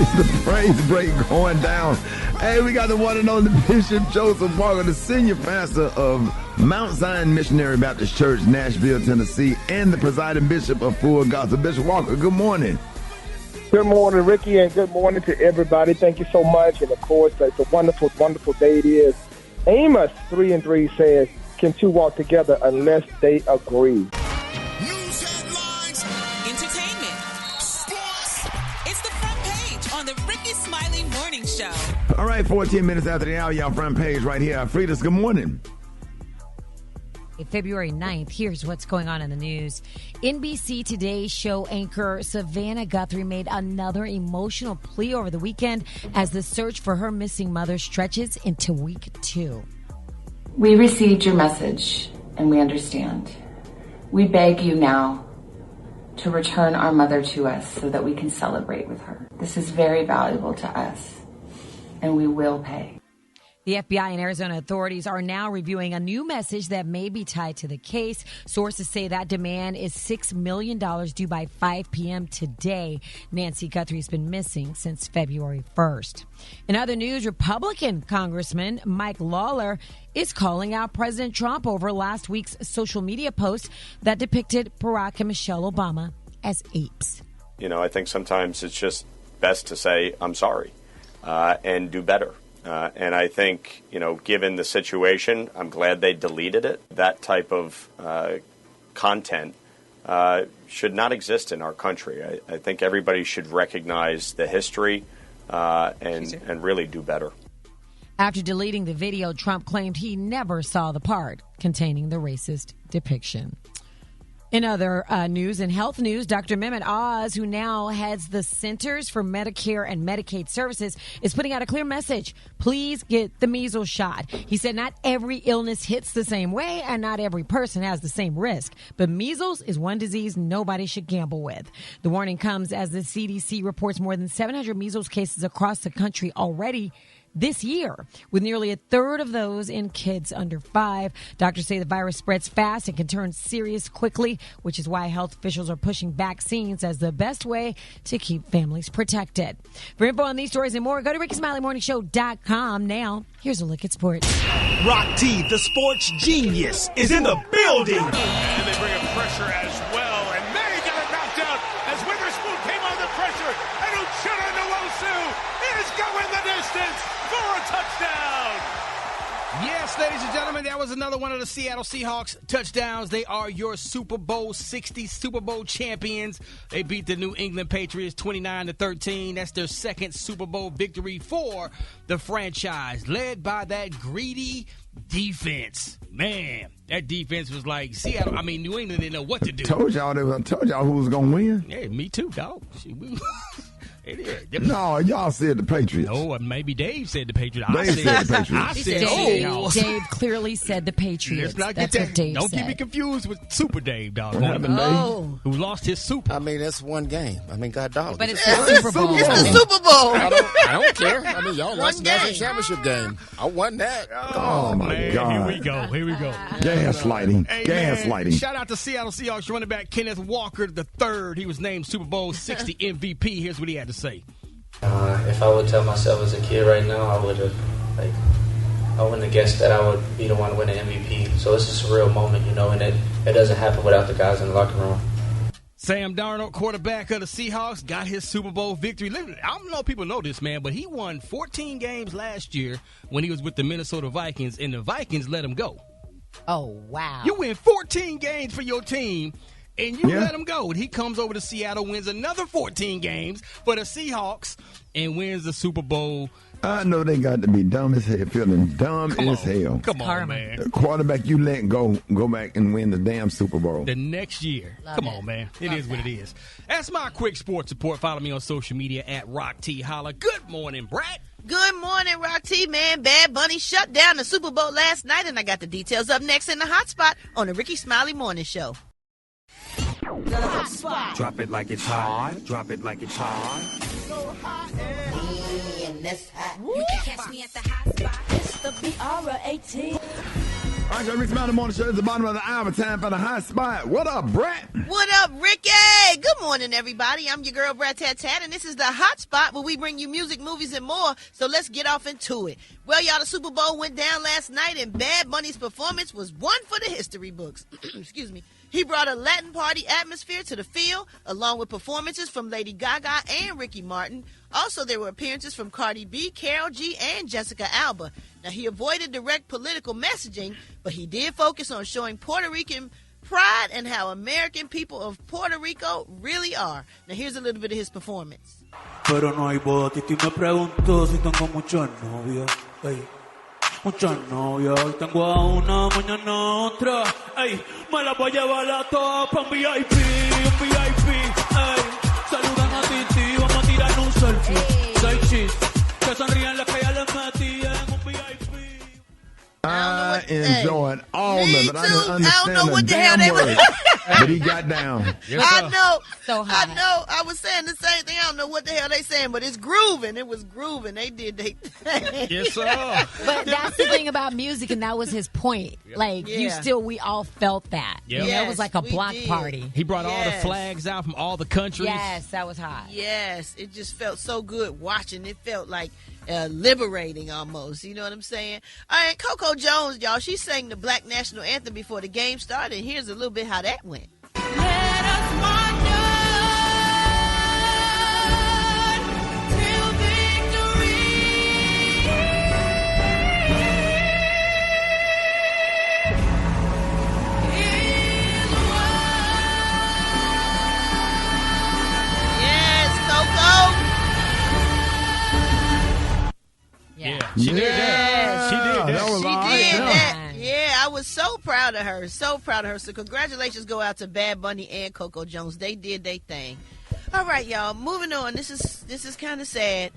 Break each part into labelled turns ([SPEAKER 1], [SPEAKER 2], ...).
[SPEAKER 1] The praise break going down. Hey, we got the one and only Bishop Joseph Walker, the senior pastor of Mount Zion Missionary Baptist Church, Nashville, Tennessee, and the presiding bishop of Full Gospel. Bishop Walker, good morning.
[SPEAKER 2] Good morning, Ricky, and good morning to everybody. Thank you so much. And, of course, it's a wonderful, wonderful day it is. Amos 3:3 says, can two walk together unless they agree?
[SPEAKER 3] News headlines, entertainment, sports. It's the front page on the Rickey Smiley Morning Show.
[SPEAKER 1] All right, 14 minutes after the hour, y'all front page right here. Frida's, good morning.
[SPEAKER 4] February 9th, here's what's going on in the news. NBC Today show anchor Savannah Guthrie made another emotional plea over the weekend as the search for her missing mother stretches into week 2.
[SPEAKER 5] We received your message, and we understand. We beg you now to return our mother to us so that we can celebrate with her. This is very valuable to us, and we will pay.
[SPEAKER 4] The FBI and Arizona authorities are now reviewing a new message that may be tied to the case. Sources say that demand is $6 million due by 5 p.m. today. Nancy Guthrie's been missing since February 1st. In other news, Republican Congressman Mike Lawler is calling out President Trump over last week's social media post that depicted Barack and Michelle Obama as apes.
[SPEAKER 6] You know, I think sometimes it's just best to say, I'm sorry, and do better. And I think, you know, given the situation, I'm glad they deleted it. That type of content should not exist in our country. I think everybody should recognize the history and really do better.
[SPEAKER 4] After deleting the video, Trump claimed he never saw the part containing the racist depiction. In other news and health news, Dr. Mehmet Oz, who now heads the Centers for Medicare and Medicaid Services, is putting out a clear message. Please get the measles shot. He said not every illness hits the same way and not every person has the same risk. But measles is one disease nobody should gamble with. The warning comes as the CDC reports more than 700 measles cases across the country already this year, with nearly a third of those in kids under 5. Doctors say the virus spreads fast and can turn serious quickly, which is why health officials are pushing vaccines as the best way to keep families protected. For info on these stories and more, go to RickySmileyMorningShow.com. Now, here's a look at sports.
[SPEAKER 7] Rock T, the sports genius, is in the building.
[SPEAKER 8] And they bring a pressure as well. And May got it knocked out as Witherspoon came under pressure. And Uchenna Nwosu is going the distance for a touchdown.
[SPEAKER 7] Yes, ladies and gentlemen, that was another one of the Seattle Seahawks touchdowns. They are your Super Bowl 60 Super Bowl champions. They beat the New England Patriots 29-13. That's their second Super Bowl victory for the franchise, led by that greedy defense. Man, that defense was like Seattle. I mean, New England didn't know what to do.
[SPEAKER 1] Told y'all who was going to win.
[SPEAKER 7] Yeah, me too, dog.
[SPEAKER 1] No, y'all said the Patriots.
[SPEAKER 7] No, maybe Dave said the Patriots.
[SPEAKER 1] Dave said the Patriots.
[SPEAKER 4] Dave clearly said the Patriots.
[SPEAKER 7] Let's not get
[SPEAKER 4] That's what Dave
[SPEAKER 7] Don't
[SPEAKER 4] said.
[SPEAKER 7] get me confused with Super Dave, dog.
[SPEAKER 1] What happened, Dave?
[SPEAKER 7] Who lost his Super.
[SPEAKER 9] I mean, that's one game. I mean, God dog.
[SPEAKER 4] But it's the Super Bowl.
[SPEAKER 9] It's
[SPEAKER 4] the
[SPEAKER 9] Super Bowl. I don't care. I mean, y'all lost the national championship game. I won that.
[SPEAKER 1] Oh my
[SPEAKER 7] man,
[SPEAKER 1] God.
[SPEAKER 7] Here we go.
[SPEAKER 1] Gaslighting.
[SPEAKER 7] Hey,
[SPEAKER 1] Gaslighting.
[SPEAKER 7] man, shout out to Seattle Seahawks running back Kenneth Walker III. He was named Super Bowl 60 MVP. Here's what he had to say.
[SPEAKER 10] If I would tell myself as a kid right now, I wouldn't have guessed that I would be the one to win an MVP. So it's a surreal moment, you know, and it doesn't happen without the guys in the locker room.
[SPEAKER 7] Sam Darnold, quarterback of the Seahawks, got his Super Bowl victory. I don't know if people know this, man, but he won 14 games last year when he was with the Minnesota Vikings, and the Vikings let him go.
[SPEAKER 4] Oh, wow.
[SPEAKER 7] You win 14 games for your team, and you let him go. And he comes over to Seattle, wins another 14 games for the Seahawks, and wins the Super Bowl.
[SPEAKER 1] I know they got to be dumb as hell, feeling dumb as hell.
[SPEAKER 7] Come on, man.
[SPEAKER 1] The quarterback you let go back and win the damn Super Bowl.
[SPEAKER 7] The next year. Come on, man. It is what it is. That's my quick sports report. Follow me on social media at Rock T Holla. Good morning, Brat.
[SPEAKER 11] Good morning, Rock T, man. Bad Bunny shut down the Super Bowl last night, and I got the details up next in the Hot Spot on the Rickey Smiley Morning Show.
[SPEAKER 12] The Hot Spot. Drop it like it's hot. Drop it like it's hot.
[SPEAKER 11] So hot
[SPEAKER 12] and
[SPEAKER 11] that's hot.
[SPEAKER 12] You can catch me at the Hot Spot.
[SPEAKER 11] It's the BR18.
[SPEAKER 1] All right, y'all, Rickey Smiley Morning Show. It's the bottom of the hour. Time for the hot spot. What up, Brat?
[SPEAKER 11] What up, Ricky? Good morning, everybody. I'm your girl, Brat Tat Tat, and this is the hot spot where we bring you music, movies, and more. So let's get off into it. Well, y'all, the Super Bowl went down last night, and Bad Bunny's performance was one for the history books. Excuse me. He brought a Latin party atmosphere to the field, along with performances from Lady Gaga and Ricky Martin. Also, there were appearances from Cardi B, Karol G, and Jessica Alba. Now, he avoided direct political messaging, but he did focus on showing Puerto Rican pride and how American people of Puerto Rico really are. Now, here's a little bit of his performance.
[SPEAKER 13] Pero no hay boda, Titi me preguntó si tengo muchas novias. Ey. Muchas novias, hoy tengo a una, mañana a otra. Ey, me la voy a llevar a todas pa' un VIP, ey. Saludan a Titi, vamos a tirar un selfie. Say cheese, que sonrían las que ya les metí en un VIP.
[SPEAKER 1] I enjoyed all of it. I didn't understand
[SPEAKER 11] I don't know what the hell they were.
[SPEAKER 1] but he got down.
[SPEAKER 11] I know.
[SPEAKER 4] So hot.
[SPEAKER 11] I know. I was saying the same thing. I don't know what the hell they saying, but it's grooving. It was grooving. They did they thing.
[SPEAKER 7] Yes, sir.
[SPEAKER 4] But that's the thing about music, and that was his point. Like, we all felt that.
[SPEAKER 7] Yep.
[SPEAKER 4] You know, it was like a block party.
[SPEAKER 7] He brought all the flags out from all the countries.
[SPEAKER 4] Yes, that was hot.
[SPEAKER 11] Yes, it just felt so good watching. It felt like liberating almost. You know what I'm saying? All right, Coco Jones, y'all, she sang the Black National Anthem before the game started. And here's a little bit how that went.
[SPEAKER 3] Let us wonder till victory is won.
[SPEAKER 11] Yes, Coco.
[SPEAKER 7] Yeah, she did that. She did that.
[SPEAKER 11] She did that. Yeah, I was so proud of her. So proud of her. So congratulations go out to Bad Bunny and Coco Jones. They did their thing. All right, y'all. Moving on. This is kind of sad.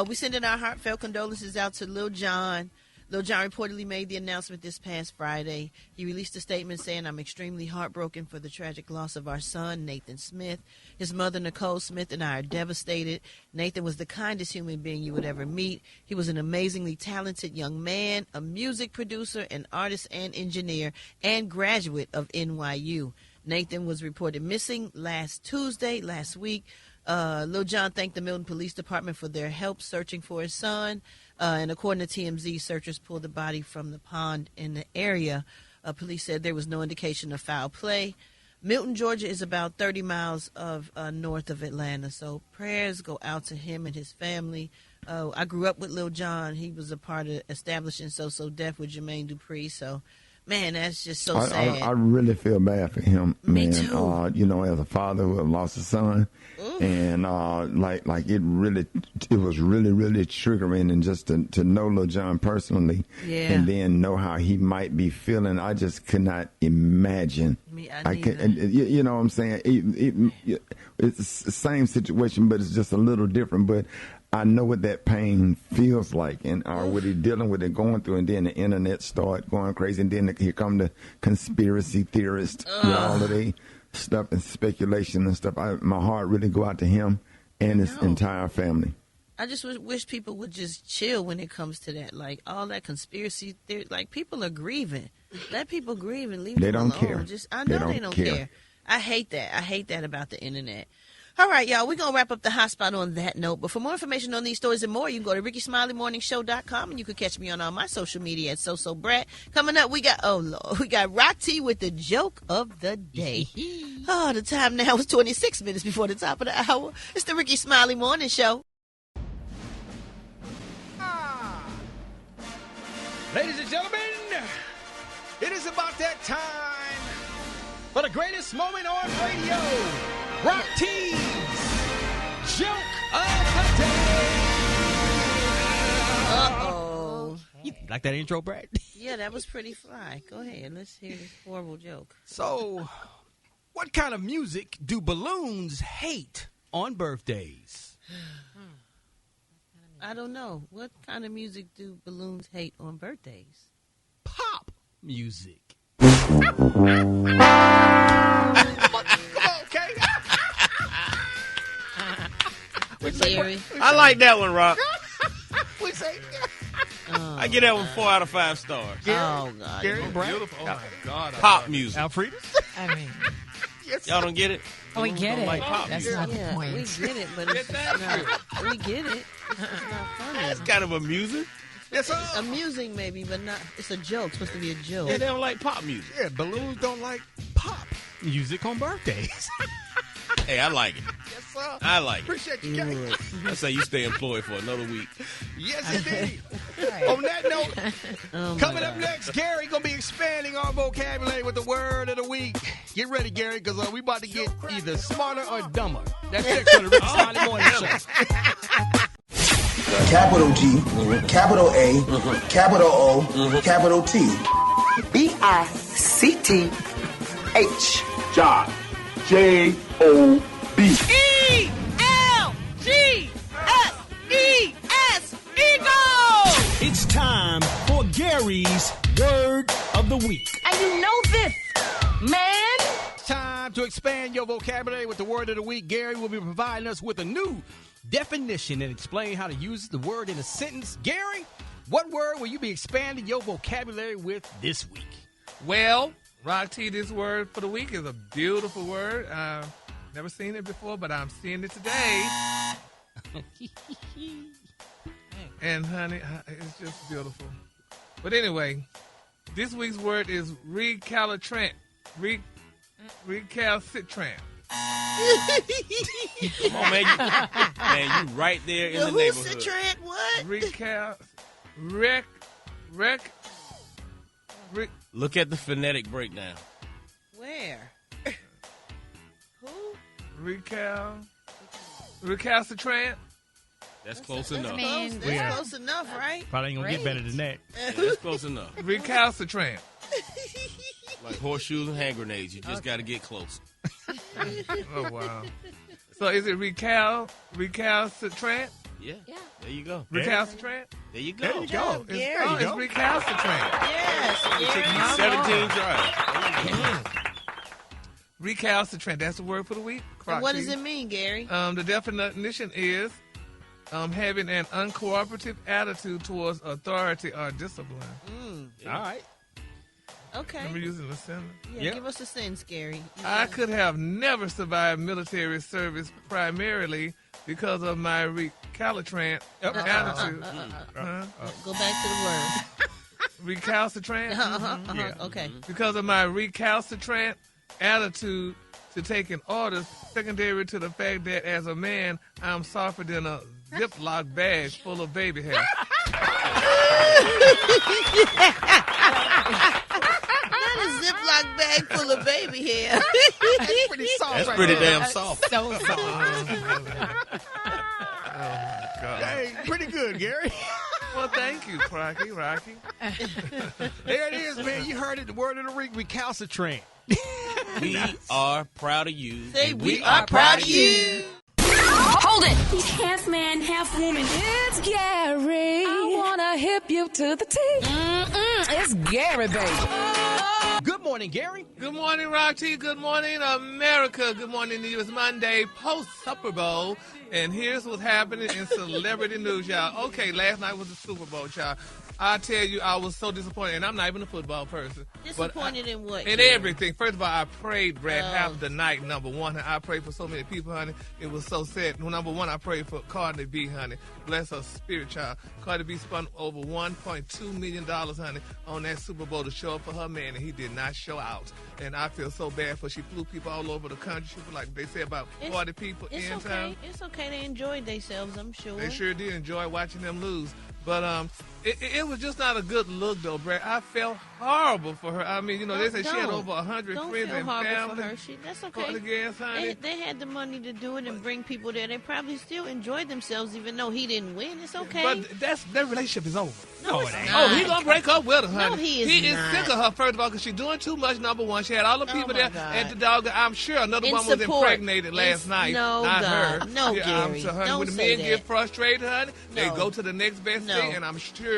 [SPEAKER 11] We sending our heartfelt condolences out to Lil Jon. Lil Jon reportedly made the announcement this past Friday. He released a statement saying, "I'm extremely heartbroken for the tragic loss of our son, Nathan Smith. His mother, Nicole Smith, and I are devastated. Nathan was the kindest human being you would ever meet. He was an amazingly talented young man, a music producer, an artist and engineer, and graduate of NYU. Nathan was reported missing last week. Lil Jon thanked the Milton Police Department for their help searching for his son. And according to TMZ, searchers pulled the body from the pond in the area. Police said there was no indication of foul play. Milton, Georgia is about 30 miles north of Atlanta. So prayers go out to him and his family. I grew up with Lil Jon. He was a part of establishing So Def with Jermaine Dupri. So, man, that's just so sad.
[SPEAKER 1] I really feel bad for him,
[SPEAKER 11] Me
[SPEAKER 1] man.
[SPEAKER 11] too.
[SPEAKER 1] You know, as a father who have lost a son, and like it was really triggering, and just to know Lil Jon personally, and then know how he might be feeling. I just could not imagine. I can, you know what I'm saying? It's the same situation, but it's just a little different. But I know what that pain feels like, and what he's dealing with and going through, and then the internet start going crazy, and then here come the conspiracy theorists with all of the stuff and speculation and stuff. My heart really go out to him and his entire family.
[SPEAKER 11] I just wish people would just chill when it comes to that. Like, all that conspiracy theory, like, people are grieving. Let people grieve and leave them alone.
[SPEAKER 1] They don't care.
[SPEAKER 11] I know they don't care. I hate that. I hate that about the internet. All right, y'all, we're going to wrap up the hot spot on that note. But for more information on these stories and more, you can go to RickySmileyMorningShow.com, and you can catch me on all my social media at Brat. Coming up, we got Rock T with the joke of the day. The time now is 26 minutes before the top of the hour. It's the Rickey Smiley Morning Show.
[SPEAKER 7] Ladies and gentlemen, it is about that time for the greatest moment on radio. Rock T's Joke of the Day.
[SPEAKER 11] Uh-oh.
[SPEAKER 7] You like that intro, Brat?
[SPEAKER 11] Yeah, that was pretty fly. Go ahead. Let's hear this horrible joke.
[SPEAKER 7] So, what kind of music do balloons hate on birthdays?
[SPEAKER 11] I don't know. What kind of music do balloons hate on birthdays?
[SPEAKER 7] Pop music.
[SPEAKER 11] Jerry.
[SPEAKER 6] I like that one, Rock.
[SPEAKER 14] I get that one 4 out of 5 stars.
[SPEAKER 11] Oh, God.
[SPEAKER 7] Gary,
[SPEAKER 15] Beautiful. Oh, my God.
[SPEAKER 14] Pop music.
[SPEAKER 7] Alfredas?
[SPEAKER 4] I mean,
[SPEAKER 14] Y'all don't get it?
[SPEAKER 4] oh, we get it.
[SPEAKER 14] like pop
[SPEAKER 4] That's
[SPEAKER 14] music.
[SPEAKER 4] not the
[SPEAKER 11] Yeah,
[SPEAKER 4] point.
[SPEAKER 11] we get it, but it's not. We get it. It's not funny.
[SPEAKER 14] That's kind of amusing.
[SPEAKER 7] Yes, sir.
[SPEAKER 11] Amusing, maybe, but not. It's a joke. It's supposed to be a joke.
[SPEAKER 14] Yeah, they don't like pop music.
[SPEAKER 7] Yeah, balloons don't like pop music on birthdays.
[SPEAKER 14] Hey, I like it.
[SPEAKER 7] Yes, sir.
[SPEAKER 14] I like it.
[SPEAKER 7] Appreciate you, Gary.
[SPEAKER 14] I say you stay employed for another week.
[SPEAKER 7] Yes, indeed. On that note, coming up next, Gary going to be expanding our vocabulary with the word of the week. Get ready, Gary, because we about to get either smarter or dumber. That's next on the Rickey Smiley Morning Show.
[SPEAKER 16] Capital G, capital A, capital O, capital T. BICTH.
[SPEAKER 8] Job. J-O-B.
[SPEAKER 11] E-L-G-S-E-S. Eagle!
[SPEAKER 13] It's time for Gary's Word of the Week.
[SPEAKER 11] And you know this, man.
[SPEAKER 7] It's time to expand your vocabulary with the word of the week. Gary will be providing us with a new definition and explain how to use the word in a sentence. Gary, what word will you be expanding your vocabulary with this week?
[SPEAKER 15] Well, Rock T, this word for the week is a beautiful word. Never seen it before, but I'm seeing it today. And, honey, it's just beautiful. But anyway, this week's word is recalcitrant. Recalcitrant.
[SPEAKER 14] Come on, man. You right there in the neighborhood.
[SPEAKER 11] Recalcitrant, what?
[SPEAKER 14] Look at the phonetic breakdown.
[SPEAKER 11] Where? Who?
[SPEAKER 15] Recalcitrant.
[SPEAKER 14] That's close enough.
[SPEAKER 11] That's close enough, right?
[SPEAKER 7] Probably ain't going to get better than that.
[SPEAKER 14] Yeah, that's close enough.
[SPEAKER 15] Recalcitrant.
[SPEAKER 14] Like horseshoes and hand grenades. You just got to get close.
[SPEAKER 15] Oh, wow. So is it recalcitrant?
[SPEAKER 14] Yeah. There you go.
[SPEAKER 15] Recalcitrant?
[SPEAKER 14] There you go.
[SPEAKER 7] There you go.
[SPEAKER 15] It's recalcitrant.
[SPEAKER 11] Yes.
[SPEAKER 14] It took you 17 tries.
[SPEAKER 15] Recalcitrant. That's the word for the week.
[SPEAKER 11] And what does it mean, Gary?
[SPEAKER 15] The definition is having an uncooperative attitude towards authority or discipline.
[SPEAKER 7] All right.
[SPEAKER 11] Okay.
[SPEAKER 15] I'm using the sentence.
[SPEAKER 11] Yeah, give us a sentence, Gary.
[SPEAKER 15] I could have never survived military service primarily because of my recalcitrant attitude.
[SPEAKER 11] Go back to the word.
[SPEAKER 15] Recalcitrant?
[SPEAKER 11] Yeah. Okay.
[SPEAKER 15] Because of my recalcitrant attitude to taking orders, secondary to the fact that as a man, I'm softer than a Ziploc bag full of baby hair.
[SPEAKER 11] Not a Ziploc bag full of baby hair.
[SPEAKER 7] That's pretty soft.
[SPEAKER 14] That's
[SPEAKER 7] right
[SPEAKER 14] pretty
[SPEAKER 7] there.
[SPEAKER 14] damn soft.
[SPEAKER 4] So soft.
[SPEAKER 15] Oh, my God.
[SPEAKER 7] Hey, pretty good, Gary.
[SPEAKER 15] Well, thank you, Rocky.
[SPEAKER 7] There it is, man. You heard it. The word of the week, recalcitrant.
[SPEAKER 14] We are proud of you.
[SPEAKER 11] Say we are proud of you.
[SPEAKER 17] Hold it. He's half man, half woman. It's Gary. I wanna hip you to the T. It's Gary, baby.
[SPEAKER 7] Good morning, Gary.
[SPEAKER 15] Good morning, Rocky. Good morning, America. Good morning to you. It's Monday, post-Super Bowl. And here's what's happening in celebrity news, y'all. Okay, last night was the Super Bowl, y'all. I tell you, I was so disappointed, and I'm not even a football person.
[SPEAKER 11] Disappointed in what?
[SPEAKER 15] In everything. First of all, I prayed, Brat, half the night, number one. I prayed for so many people, honey. It was so sad. Number one, I prayed for Cardi B, honey. Bless her spirit, child. Cardi B spent over $1.2 million, honey, on that Super Bowl to show up for her man, and he did not show out. And I feel so bad for she flew people all over the country. She was like, they said about 40 people in town.
[SPEAKER 11] It's okay. They enjoyed themselves, I'm sure.
[SPEAKER 15] They sure did enjoy watching them lose. But it was just not a good look, though, Brad. I felt horrible for her. I mean, they said she had over 100 friends and family.
[SPEAKER 11] For her. That's okay.
[SPEAKER 15] For the gas, honey.
[SPEAKER 11] They had the money to do it and bring people there. They probably still enjoyed themselves, even though he didn't win. It's okay.
[SPEAKER 15] But that relationship is over.
[SPEAKER 11] No, it's not.
[SPEAKER 15] Oh, he's going to break up with her, honey.
[SPEAKER 11] No, he is not.
[SPEAKER 15] Sick of her, first of all, because she's doing too much, number one. She had all the people there at the dog. I'm sure another one was impregnated last night.
[SPEAKER 11] No,
[SPEAKER 15] not
[SPEAKER 11] God.
[SPEAKER 15] her.
[SPEAKER 11] No,
[SPEAKER 15] yeah,
[SPEAKER 11] Gary.
[SPEAKER 15] Honey,
[SPEAKER 11] don't
[SPEAKER 15] when the
[SPEAKER 11] say
[SPEAKER 15] men
[SPEAKER 11] that.
[SPEAKER 15] get frustrated, honey, they
[SPEAKER 11] No.
[SPEAKER 15] go to the next best thing, and I'm sure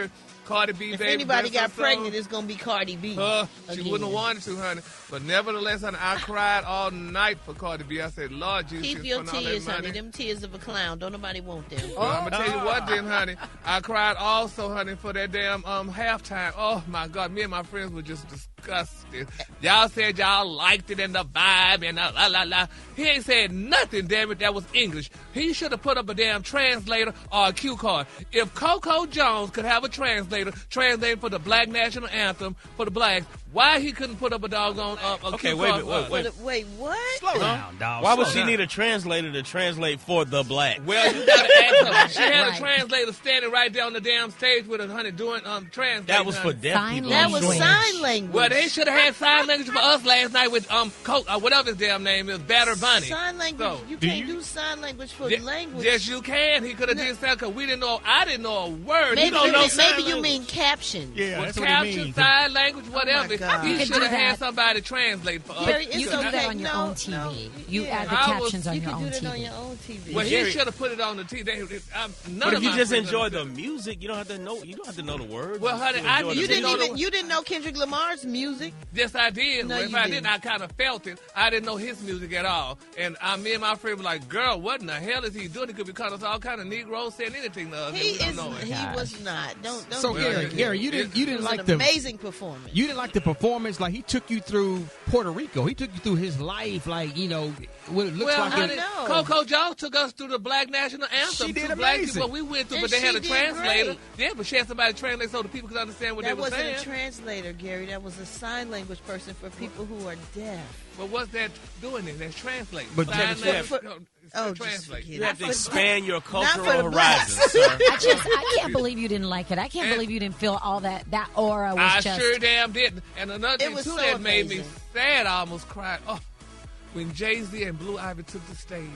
[SPEAKER 15] Cardi B,
[SPEAKER 11] if
[SPEAKER 15] baby.
[SPEAKER 11] anybody got
[SPEAKER 15] so.
[SPEAKER 11] pregnant, it's going to be Cardi B.
[SPEAKER 15] She wouldn't have wanted to, honey. But nevertheless, honey, I cried all night for Cardi B. I said, Lord Jesus.
[SPEAKER 11] Keep your tears, honey. Them tears of a clown. Don't nobody want them.
[SPEAKER 15] Well, I'm going to tell you what then, honey. I cried also, honey, for that damn halftime. Oh, my God. Me and my friends were just disgusted. Y'all said y'all liked it and the vibe and la, la, la. He ain't said nothing, damn it, that was English. He should have put up a damn translator or a cue card. If Coco Jones could have a translator translating for the Black National Anthem for the blacks, why he couldn't put up a doggone cue card?
[SPEAKER 11] Wait, what?
[SPEAKER 7] Slow down, dog.
[SPEAKER 14] Why would she need a translator to translate for the black?
[SPEAKER 15] Well, you got to ask her. She had a translator standing right there on the damn stage with her, honey, doing translating.
[SPEAKER 14] That was for deaf people.
[SPEAKER 11] That was sign language.
[SPEAKER 15] Well, they should have had sign language for us last night with whatever his damn name is, Batter Bunny.
[SPEAKER 11] Sign language.
[SPEAKER 15] So,
[SPEAKER 11] you can't do sign language for language.
[SPEAKER 15] Yes, you can. He could have did something because we didn't know. I didn't know a word.
[SPEAKER 11] Maybe you mean caption.
[SPEAKER 7] Yeah,
[SPEAKER 15] that's caption, sign language, whatever. He should have had somebody translate for us.
[SPEAKER 4] But you can do that on your own TV. You add the captions on your own TV.
[SPEAKER 15] Well, he should have put it on the TV.
[SPEAKER 14] But if you just enjoy the music, you don't have to know. You don't have to know the words.
[SPEAKER 15] Well, honey,
[SPEAKER 11] you didn't know Kendrick Lamar's music.
[SPEAKER 15] Yes, I did.
[SPEAKER 11] No,
[SPEAKER 15] if I didn't, I kind of felt it. I didn't know his music at all. And me and my friend were like, "Girl, what in the hell is he doing? He could be calling us all kind of Negroes saying anything to us.
[SPEAKER 11] He was not. Don't.
[SPEAKER 7] So Gary, you didn't like
[SPEAKER 11] the amazing performance.
[SPEAKER 7] You didn't like the performance. Like he took you through Puerto Rico. He took you through his life. Like what it looks like.
[SPEAKER 15] Honey, Coco Jones took us through the Black National Anthem.
[SPEAKER 7] She did
[SPEAKER 15] black
[SPEAKER 7] amazing.
[SPEAKER 15] people we went through,
[SPEAKER 11] And
[SPEAKER 15] but they had a
[SPEAKER 11] she did
[SPEAKER 15] translator.
[SPEAKER 11] great.
[SPEAKER 15] Yeah, but she had somebody translate so the people could understand what they were saying.
[SPEAKER 11] That wasn't a translator, Gary. That was a sign language person for people who are deaf.
[SPEAKER 15] But what's that doing then? That's translating.
[SPEAKER 14] But
[SPEAKER 15] sign language.
[SPEAKER 11] Translate.
[SPEAKER 14] You have to expand your cultural
[SPEAKER 11] the
[SPEAKER 14] horizons, sir.
[SPEAKER 4] I can't believe you didn't like it. I can't believe you didn't feel all that aura was
[SPEAKER 15] I
[SPEAKER 4] just...
[SPEAKER 15] sure damn didn't. And another thing, too,
[SPEAKER 11] so
[SPEAKER 15] that made me
[SPEAKER 11] amazing.
[SPEAKER 15] sad, I almost cried. Oh, when Jay-Z and Blue Ivy took the stage,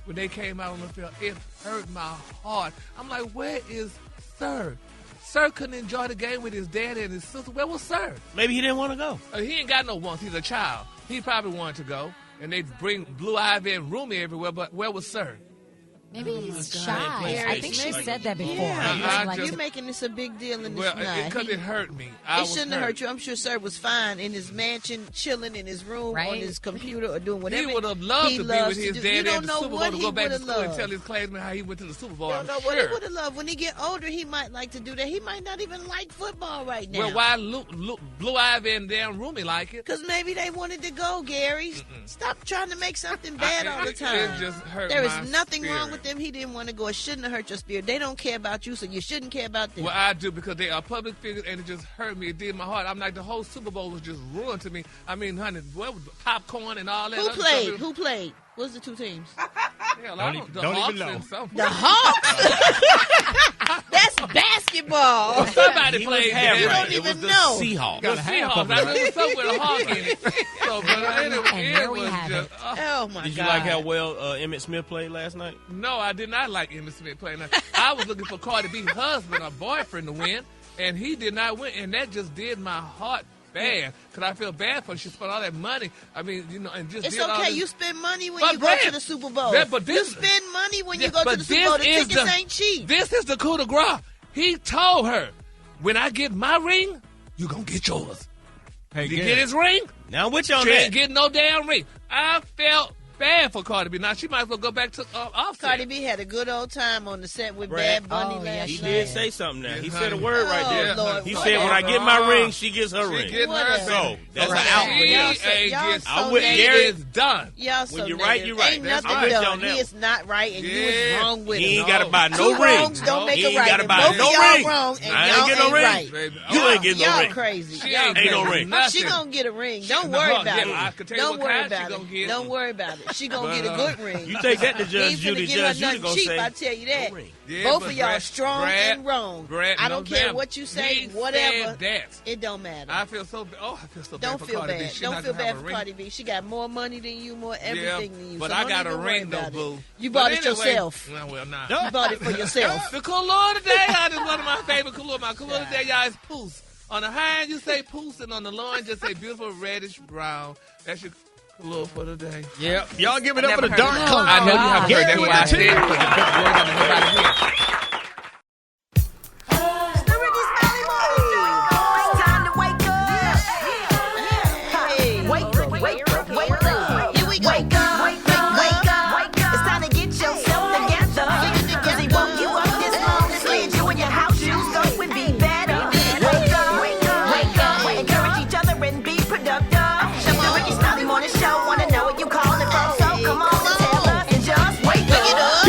[SPEAKER 15] when they came out on the field, it hurt my heart. I'm like, where is Sir? Sir couldn't enjoy the game with his dad and his sister. Where was Sir?
[SPEAKER 14] Maybe he didn't want to go.
[SPEAKER 15] He ain't got no wants. He's a child. He probably wanted to go. And they'd bring Blue Ivy and Rumi everywhere, but where was Sir?
[SPEAKER 4] Maybe he's shy. I think she said that before.
[SPEAKER 11] Yeah, you're making this a big deal in this night.
[SPEAKER 15] Because it hurt me.
[SPEAKER 11] It shouldn't have hurt you. I'm sure Sir was fine in his mansion, chilling in his room, on his computer, or doing whatever.
[SPEAKER 15] He would have loved to be with his dad at the Super Bowl, to go back to school
[SPEAKER 11] loved.
[SPEAKER 15] and tell his classmates how he went to the Super Bowl.
[SPEAKER 11] You don't know what he would have loved. When he get older, he might like to do that. He might not even like football right now.
[SPEAKER 15] Well, why Blue Ivy and damn Rumi like it?
[SPEAKER 11] Because maybe they wanted to go, Gary. Stop trying to make something bad all the time.
[SPEAKER 15] It just hurt
[SPEAKER 11] There
[SPEAKER 15] my
[SPEAKER 11] is nothing
[SPEAKER 15] spirit.
[SPEAKER 11] wrong with them. He didn't want to go. It shouldn't have hurt your spirit. They don't care about you, so you shouldn't care about them.
[SPEAKER 15] Well, I do, because they are public figures, and it just hurt me. It did my heart. I'm like, the whole Super Bowl was just ruined to me. I mean, honey, what was popcorn and all that?
[SPEAKER 11] Who
[SPEAKER 15] other
[SPEAKER 11] played?
[SPEAKER 15] stuff?
[SPEAKER 11] Who played? What's the two teams?
[SPEAKER 15] Hell, I don't even know.
[SPEAKER 11] The Hawks? That's basketball.
[SPEAKER 15] Well, somebody played.
[SPEAKER 11] You don't even know.
[SPEAKER 14] Seahawks.
[SPEAKER 15] The Seahawks. I knew something with a hawk in it. So, but anyway, it was just...
[SPEAKER 11] Oh, my God.
[SPEAKER 14] Did you like how well Emmitt Smith played last night?
[SPEAKER 15] No, I did not like Emmitt Smith playing. I was looking for Cardi B's husband or boyfriend to win, and he did not win, and that just did my heart bad, because I feel bad for her. She spent all that money. I mean, and just
[SPEAKER 11] it's
[SPEAKER 15] did all
[SPEAKER 11] okay.
[SPEAKER 15] this.
[SPEAKER 11] You spend money when you go to the Super Bowl. You spend money when you go to the Super Bowl. The tickets ain't cheap.
[SPEAKER 15] This is the coup de grace. He told her, when I get my ring, you going to get yours.
[SPEAKER 7] Hey,
[SPEAKER 15] you get his ring?
[SPEAKER 14] Now, which on
[SPEAKER 15] she
[SPEAKER 14] that?
[SPEAKER 15] ain't getting no damn ring. I felt bad for Cardi B. Now, she might as well go back to Offset.
[SPEAKER 11] Cardi B had a good old time on the set with Bad Bunny last night.
[SPEAKER 14] He did say something now. He said a word right
[SPEAKER 11] Oh,
[SPEAKER 14] there.
[SPEAKER 11] Lord,
[SPEAKER 14] He
[SPEAKER 11] whatever.
[SPEAKER 14] said, when I get my ring, she gets her ring.
[SPEAKER 15] Get her
[SPEAKER 14] So, that's
[SPEAKER 11] Right.
[SPEAKER 14] an out for
[SPEAKER 15] She
[SPEAKER 14] him.
[SPEAKER 15] ain't
[SPEAKER 11] Y'all
[SPEAKER 15] get
[SPEAKER 11] so
[SPEAKER 14] I'm with
[SPEAKER 11] negative.
[SPEAKER 14] Gary.
[SPEAKER 15] It's done.
[SPEAKER 11] Y'all so
[SPEAKER 14] When you're
[SPEAKER 11] negative.
[SPEAKER 14] right, you're right.
[SPEAKER 11] Ain't
[SPEAKER 14] That's
[SPEAKER 11] nothing
[SPEAKER 14] I'm with you
[SPEAKER 11] done.
[SPEAKER 14] on that
[SPEAKER 11] He is not right, and you
[SPEAKER 15] Yeah.
[SPEAKER 11] is wrong with
[SPEAKER 14] He
[SPEAKER 11] him.
[SPEAKER 14] ain't got to buy no
[SPEAKER 11] Two
[SPEAKER 14] ring.
[SPEAKER 11] wrongs don't make
[SPEAKER 14] He
[SPEAKER 11] a
[SPEAKER 14] ain't
[SPEAKER 11] right.
[SPEAKER 14] gotta
[SPEAKER 11] And
[SPEAKER 14] buy
[SPEAKER 11] both
[SPEAKER 14] no
[SPEAKER 11] of y'all
[SPEAKER 14] ring.
[SPEAKER 11] wrong, and
[SPEAKER 14] I ain't
[SPEAKER 11] y'all
[SPEAKER 14] get no
[SPEAKER 11] ain't
[SPEAKER 14] ring.
[SPEAKER 11] right.
[SPEAKER 15] Baby,
[SPEAKER 14] You ain't getting no
[SPEAKER 11] Y'all
[SPEAKER 14] ring.
[SPEAKER 11] crazy.
[SPEAKER 15] She
[SPEAKER 11] Y'all
[SPEAKER 15] ain't
[SPEAKER 14] Ain't no
[SPEAKER 11] crazy.
[SPEAKER 14] ring.
[SPEAKER 11] Oh, she gonna get a ring. Don't worry about
[SPEAKER 15] I
[SPEAKER 11] it.
[SPEAKER 15] can tell you
[SPEAKER 11] Don't
[SPEAKER 15] what
[SPEAKER 11] worry
[SPEAKER 15] kind she
[SPEAKER 11] about
[SPEAKER 15] gonna
[SPEAKER 11] it.
[SPEAKER 15] get.
[SPEAKER 11] Don't worry about it. She gonna get a good ring.
[SPEAKER 14] You take that to
[SPEAKER 11] He
[SPEAKER 14] Judge
[SPEAKER 11] ain't
[SPEAKER 14] Judy.
[SPEAKER 11] finna get her
[SPEAKER 14] Judge Judy
[SPEAKER 11] nothing
[SPEAKER 14] gonna
[SPEAKER 11] cheap,
[SPEAKER 14] say,
[SPEAKER 11] I tell you that.
[SPEAKER 15] Yeah,
[SPEAKER 11] Both
[SPEAKER 15] but
[SPEAKER 11] of y'all
[SPEAKER 15] Brat-
[SPEAKER 11] strong
[SPEAKER 15] Brat-
[SPEAKER 11] and wrong.
[SPEAKER 15] Brat,
[SPEAKER 11] I
[SPEAKER 15] no
[SPEAKER 11] don't care
[SPEAKER 15] damn.
[SPEAKER 11] what you say,
[SPEAKER 15] He
[SPEAKER 11] whatever.
[SPEAKER 15] said that.
[SPEAKER 11] It don't matter.
[SPEAKER 15] I feel so bad. Oh, I feel so bad
[SPEAKER 11] Don't
[SPEAKER 15] for
[SPEAKER 11] feel
[SPEAKER 15] Cardi B.
[SPEAKER 11] bad.
[SPEAKER 15] She
[SPEAKER 11] Don't
[SPEAKER 15] not
[SPEAKER 11] feel
[SPEAKER 15] gonna
[SPEAKER 11] bad
[SPEAKER 15] have a
[SPEAKER 11] for
[SPEAKER 15] ring.
[SPEAKER 11] Cardi B. She got more money than you, more everything than you.
[SPEAKER 15] But
[SPEAKER 11] so
[SPEAKER 15] I
[SPEAKER 11] don't
[SPEAKER 15] got a
[SPEAKER 11] even worry
[SPEAKER 15] ring, though,
[SPEAKER 11] about it.
[SPEAKER 15] boo.
[SPEAKER 11] You
[SPEAKER 15] But
[SPEAKER 11] bought it
[SPEAKER 15] anyway-
[SPEAKER 11] yourself.
[SPEAKER 15] No, well, nah.
[SPEAKER 11] You bought it for yourself.
[SPEAKER 15] The color today, I just one of my favorite color. My color today, y'all, is Poos. On the hand, you say Poos, and on the loin, just say beautiful reddish brown. That's your color for today.
[SPEAKER 7] Yeah, y'all give it up for the
[SPEAKER 15] Never
[SPEAKER 7] dark
[SPEAKER 15] heard it.
[SPEAKER 7] color.
[SPEAKER 15] I know you haven't heard. That's
[SPEAKER 7] Gary
[SPEAKER 15] why I
[SPEAKER 7] with
[SPEAKER 15] said
[SPEAKER 7] the
[SPEAKER 15] it, because the word doesn't nobody hear.
[SPEAKER 11] The Rickey Smiley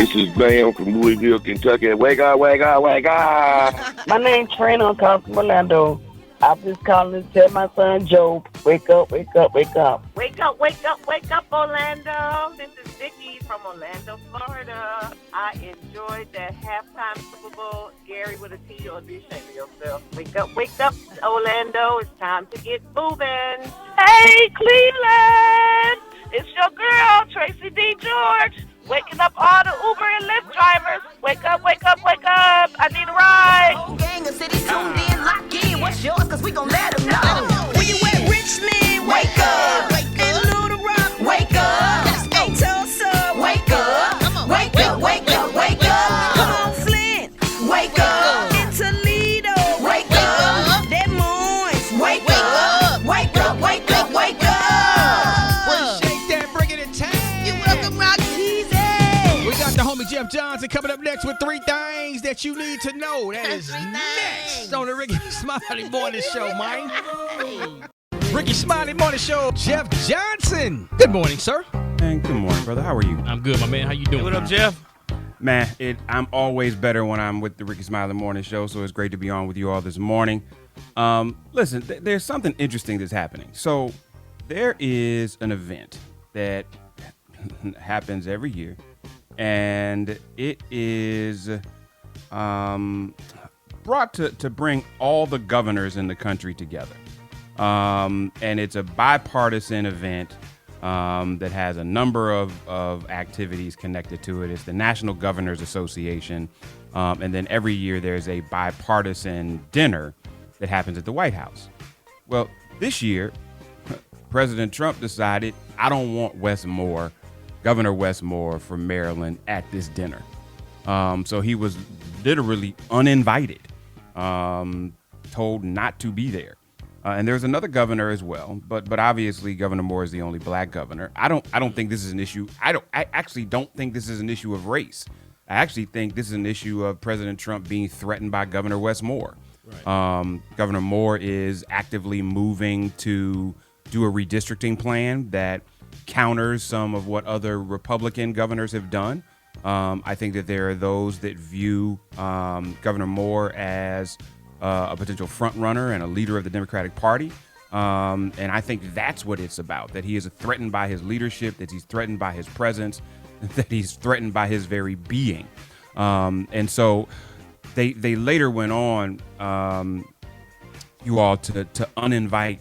[SPEAKER 18] This is Bam from Louisville, Kentucky. Wake up, wake up, wake up.
[SPEAKER 19] My name's Trina. I'm calling from Orlando. I'm just calling to tell my son Joe, wake up, wake up, wake up.
[SPEAKER 20] Wake up, wake up, wake up, Orlando. This is Vicky from Orlando, Florida. I enjoyed that halftime Super Bowl. Gary with a T, or be ashamed of yourself. Wake up, Orlando. It's time to get moving. Hey, Cleveland. It's your girl, Tracy D. George. Waking up all the Uber and Lyft drivers. Wake up, wake up, wake up. I need a ride.
[SPEAKER 21] Whole gang of cities tuned in, lock in. What's yours? Cause we gon' let them know. Where you at, Richmond? Wake up. In Little Rock? Wake up. In Tulsa? Wake up. Wake up, wake up, wake up. Come on, Flint. Wake up. In Toledo? Wake up. Des Moines? Wake up. Wake up, wake up, wake up.
[SPEAKER 7] The homie Jeff Johnson coming up next with 3 things that you need to know. That is next on the Rickey Smiley Morning Show, man. Rickey Smiley Morning Show, Jeff Johnson. Good morning, sir.
[SPEAKER 22] Man, good morning, brother. How are you?
[SPEAKER 7] I'm good, my man. How you doing?
[SPEAKER 14] What up, Jeff?
[SPEAKER 22] Man, I'm always better when I'm with the Rickey Smiley Morning Show, so it's great to be on with you all this morning. Listen, there's something interesting that's happening. So there is an event that happens every year. And it is brought to bring all the governors in the country together. And it's a bipartisan event that has a number of activities connected to it. It's the National Governors Association. And then every year there's a bipartisan dinner that happens at the White House. Well, this year, President Trump decided, I don't want Governor Wes Moore from Maryland at this dinner. So he was literally uninvited, told not to be there. And there's another governor as well, but obviously Governor Moore is the only black governor. I don't think this is an issue. I actually don't think this is an issue of race. I actually think this is an issue of President Trump being threatened by Governor Wes Moore. Right. Governor Moore is actively moving to do a redistricting plan that counters some of what other Republican governors have done. I think that there are those that view Governor Moore as a potential front runner and a leader of the Democratic Party. And I think that's what it's about, that he is threatened by his leadership, that he's threatened by his presence, that he's threatened by his very being. And so they later went on, you all, to uninvite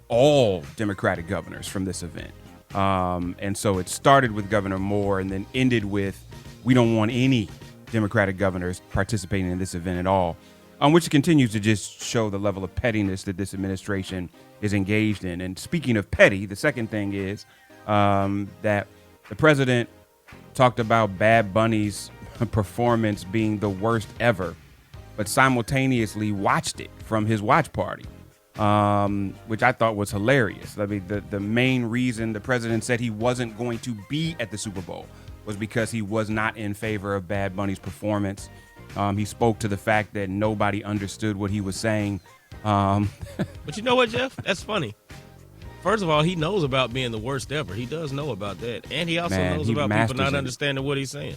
[SPEAKER 22] all Democratic governors from this event. And so it started with Governor Moore and then ended with, we don't want any Democratic governors participating in this event at all, which continues to just show the level of pettiness that this administration is engaged in. And speaking of petty, the second thing is that the president talked about Bad Bunny's performance being the worst ever, but simultaneously watched it from his watch party. Which I thought was hilarious. I mean, the main reason the president said he wasn't going to be at the Super Bowl was because he was not in favor of Bad Bunny's performance. He spoke to the fact that nobody understood what he was saying.
[SPEAKER 14] But you know what, Jeff? That's funny. First of all, he knows about being the worst ever. He does know about that. And he also knows about people not understanding what he's saying.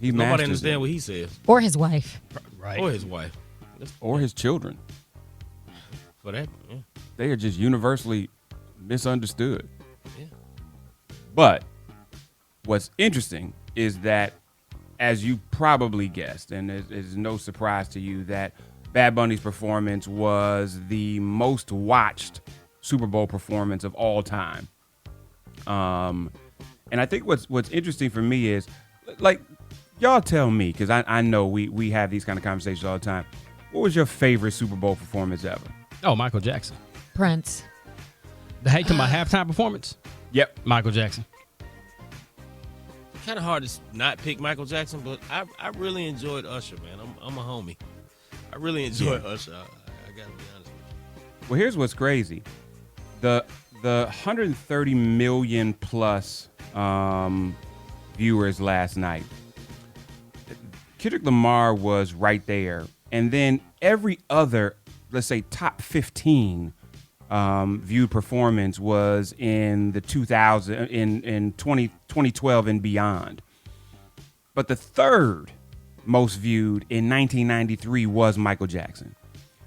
[SPEAKER 14] Nobody understands what he says.
[SPEAKER 4] Or his wife.
[SPEAKER 14] Right. Or his wife.
[SPEAKER 22] Or his children.
[SPEAKER 14] For that, yeah.
[SPEAKER 22] They are just universally misunderstood.
[SPEAKER 14] Yeah.
[SPEAKER 22] But what's interesting is that, as you probably guessed, and it's no surprise to you, that Bad Bunny's performance was the most watched Super Bowl performance of all time. And I think what's interesting for me is, like, y'all tell me, because I know we have these kind of conversations all the time. What was your favorite Super Bowl performance ever?
[SPEAKER 7] Oh, Michael Jackson.
[SPEAKER 4] Prince.
[SPEAKER 7] The talking about halftime performance?
[SPEAKER 22] Yep.
[SPEAKER 7] Michael Jackson.
[SPEAKER 14] Kind of hard to not pick Michael Jackson, but I really enjoyed Usher, man. I'm a homie. I really enjoyed Usher. I got to be honest with you.
[SPEAKER 22] Well, here's what's crazy. The 130 million plus viewers last night. Kendrick Lamar was right there. And then every other, let's say, top 15 viewed performance was in the 2012 and beyond. But the third most viewed in 1993 was Michael Jackson.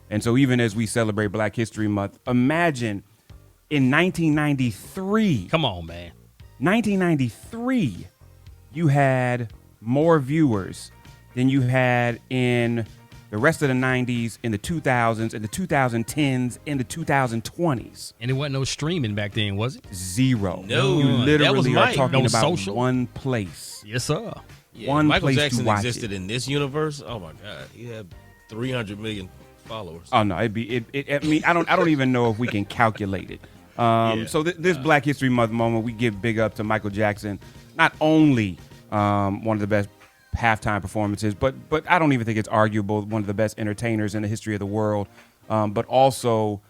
[SPEAKER 22] And so even as we celebrate Black History Month, imagine in 1993.
[SPEAKER 7] Come on, man.
[SPEAKER 22] 1993, you had more viewers than you had in the rest of the 90s, in the 2000s, in the 2010s, in the 2020s.
[SPEAKER 7] And it wasn't no streaming back then, was it?
[SPEAKER 22] Zero.
[SPEAKER 7] No.
[SPEAKER 22] You literally are talking
[SPEAKER 7] no
[SPEAKER 22] about
[SPEAKER 7] social.
[SPEAKER 22] one place.
[SPEAKER 7] Yes, sir.
[SPEAKER 14] Yeah,
[SPEAKER 22] One
[SPEAKER 14] Michael
[SPEAKER 22] place
[SPEAKER 14] Jackson
[SPEAKER 22] to watch
[SPEAKER 14] existed
[SPEAKER 22] it.
[SPEAKER 14] in this universe. Oh my God, he had 300 million followers.
[SPEAKER 22] Oh no, I mean, I don't even know if we can calculate it. So this Black History Month moment, we give big up to Michael Jackson. Not only one of the best halftime performances, but I don't even think it's arguable one of the best entertainers in the history of the world. But also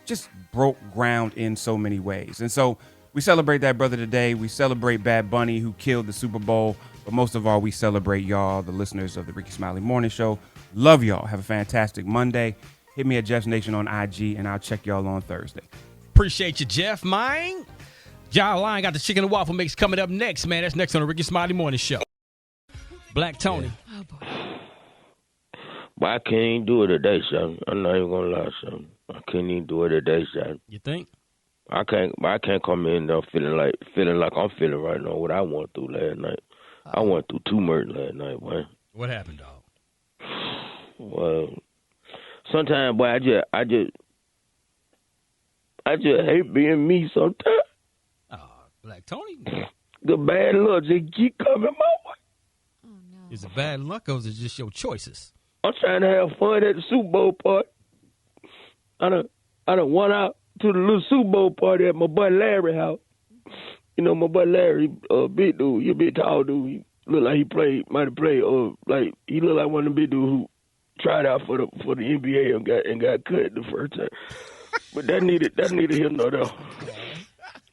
[SPEAKER 22] just broke ground in so many ways. And so we celebrate that brother today. We celebrate Bad Bunny, who killed the Super Bowl. But most of all, we celebrate y'all, the listeners of the Rickey Smiley Morning Show. Love y'all. Have a fantastic Monday. Hit me at Jeff's Nation on IG, and I'll check y'all on Thursday.
[SPEAKER 7] Appreciate you, Jeff. Mine. John Lyon got the chicken and waffle mix coming up next, man. That's next on the Rickey Smiley Morning Show. Black Tony.
[SPEAKER 18] Oh, boy. But I can't even do it today, son. I'm not even gonna lie, son. I can't even do it today, son.
[SPEAKER 7] You think?
[SPEAKER 18] I can't come in there feeling like I'm feeling right now. What I went through last night. I went through too much last night, man.
[SPEAKER 7] What happened, dog?
[SPEAKER 18] Well, sometimes, boy, I just hate being me sometimes.
[SPEAKER 7] Black Tony?
[SPEAKER 18] The bad luck just keep coming my way.
[SPEAKER 7] Is it bad luck or is it just your choices?
[SPEAKER 18] I'm trying to have fun at the Super Bowl party. I done went out to the little Super Bowl party at my buddy Larry's house. You know, my buddy Larry, big dude, he a big tall dude. He look like might have played, like he look like one of the big dudes who tried out for the NBA and got cut the first time. But that needed him no though.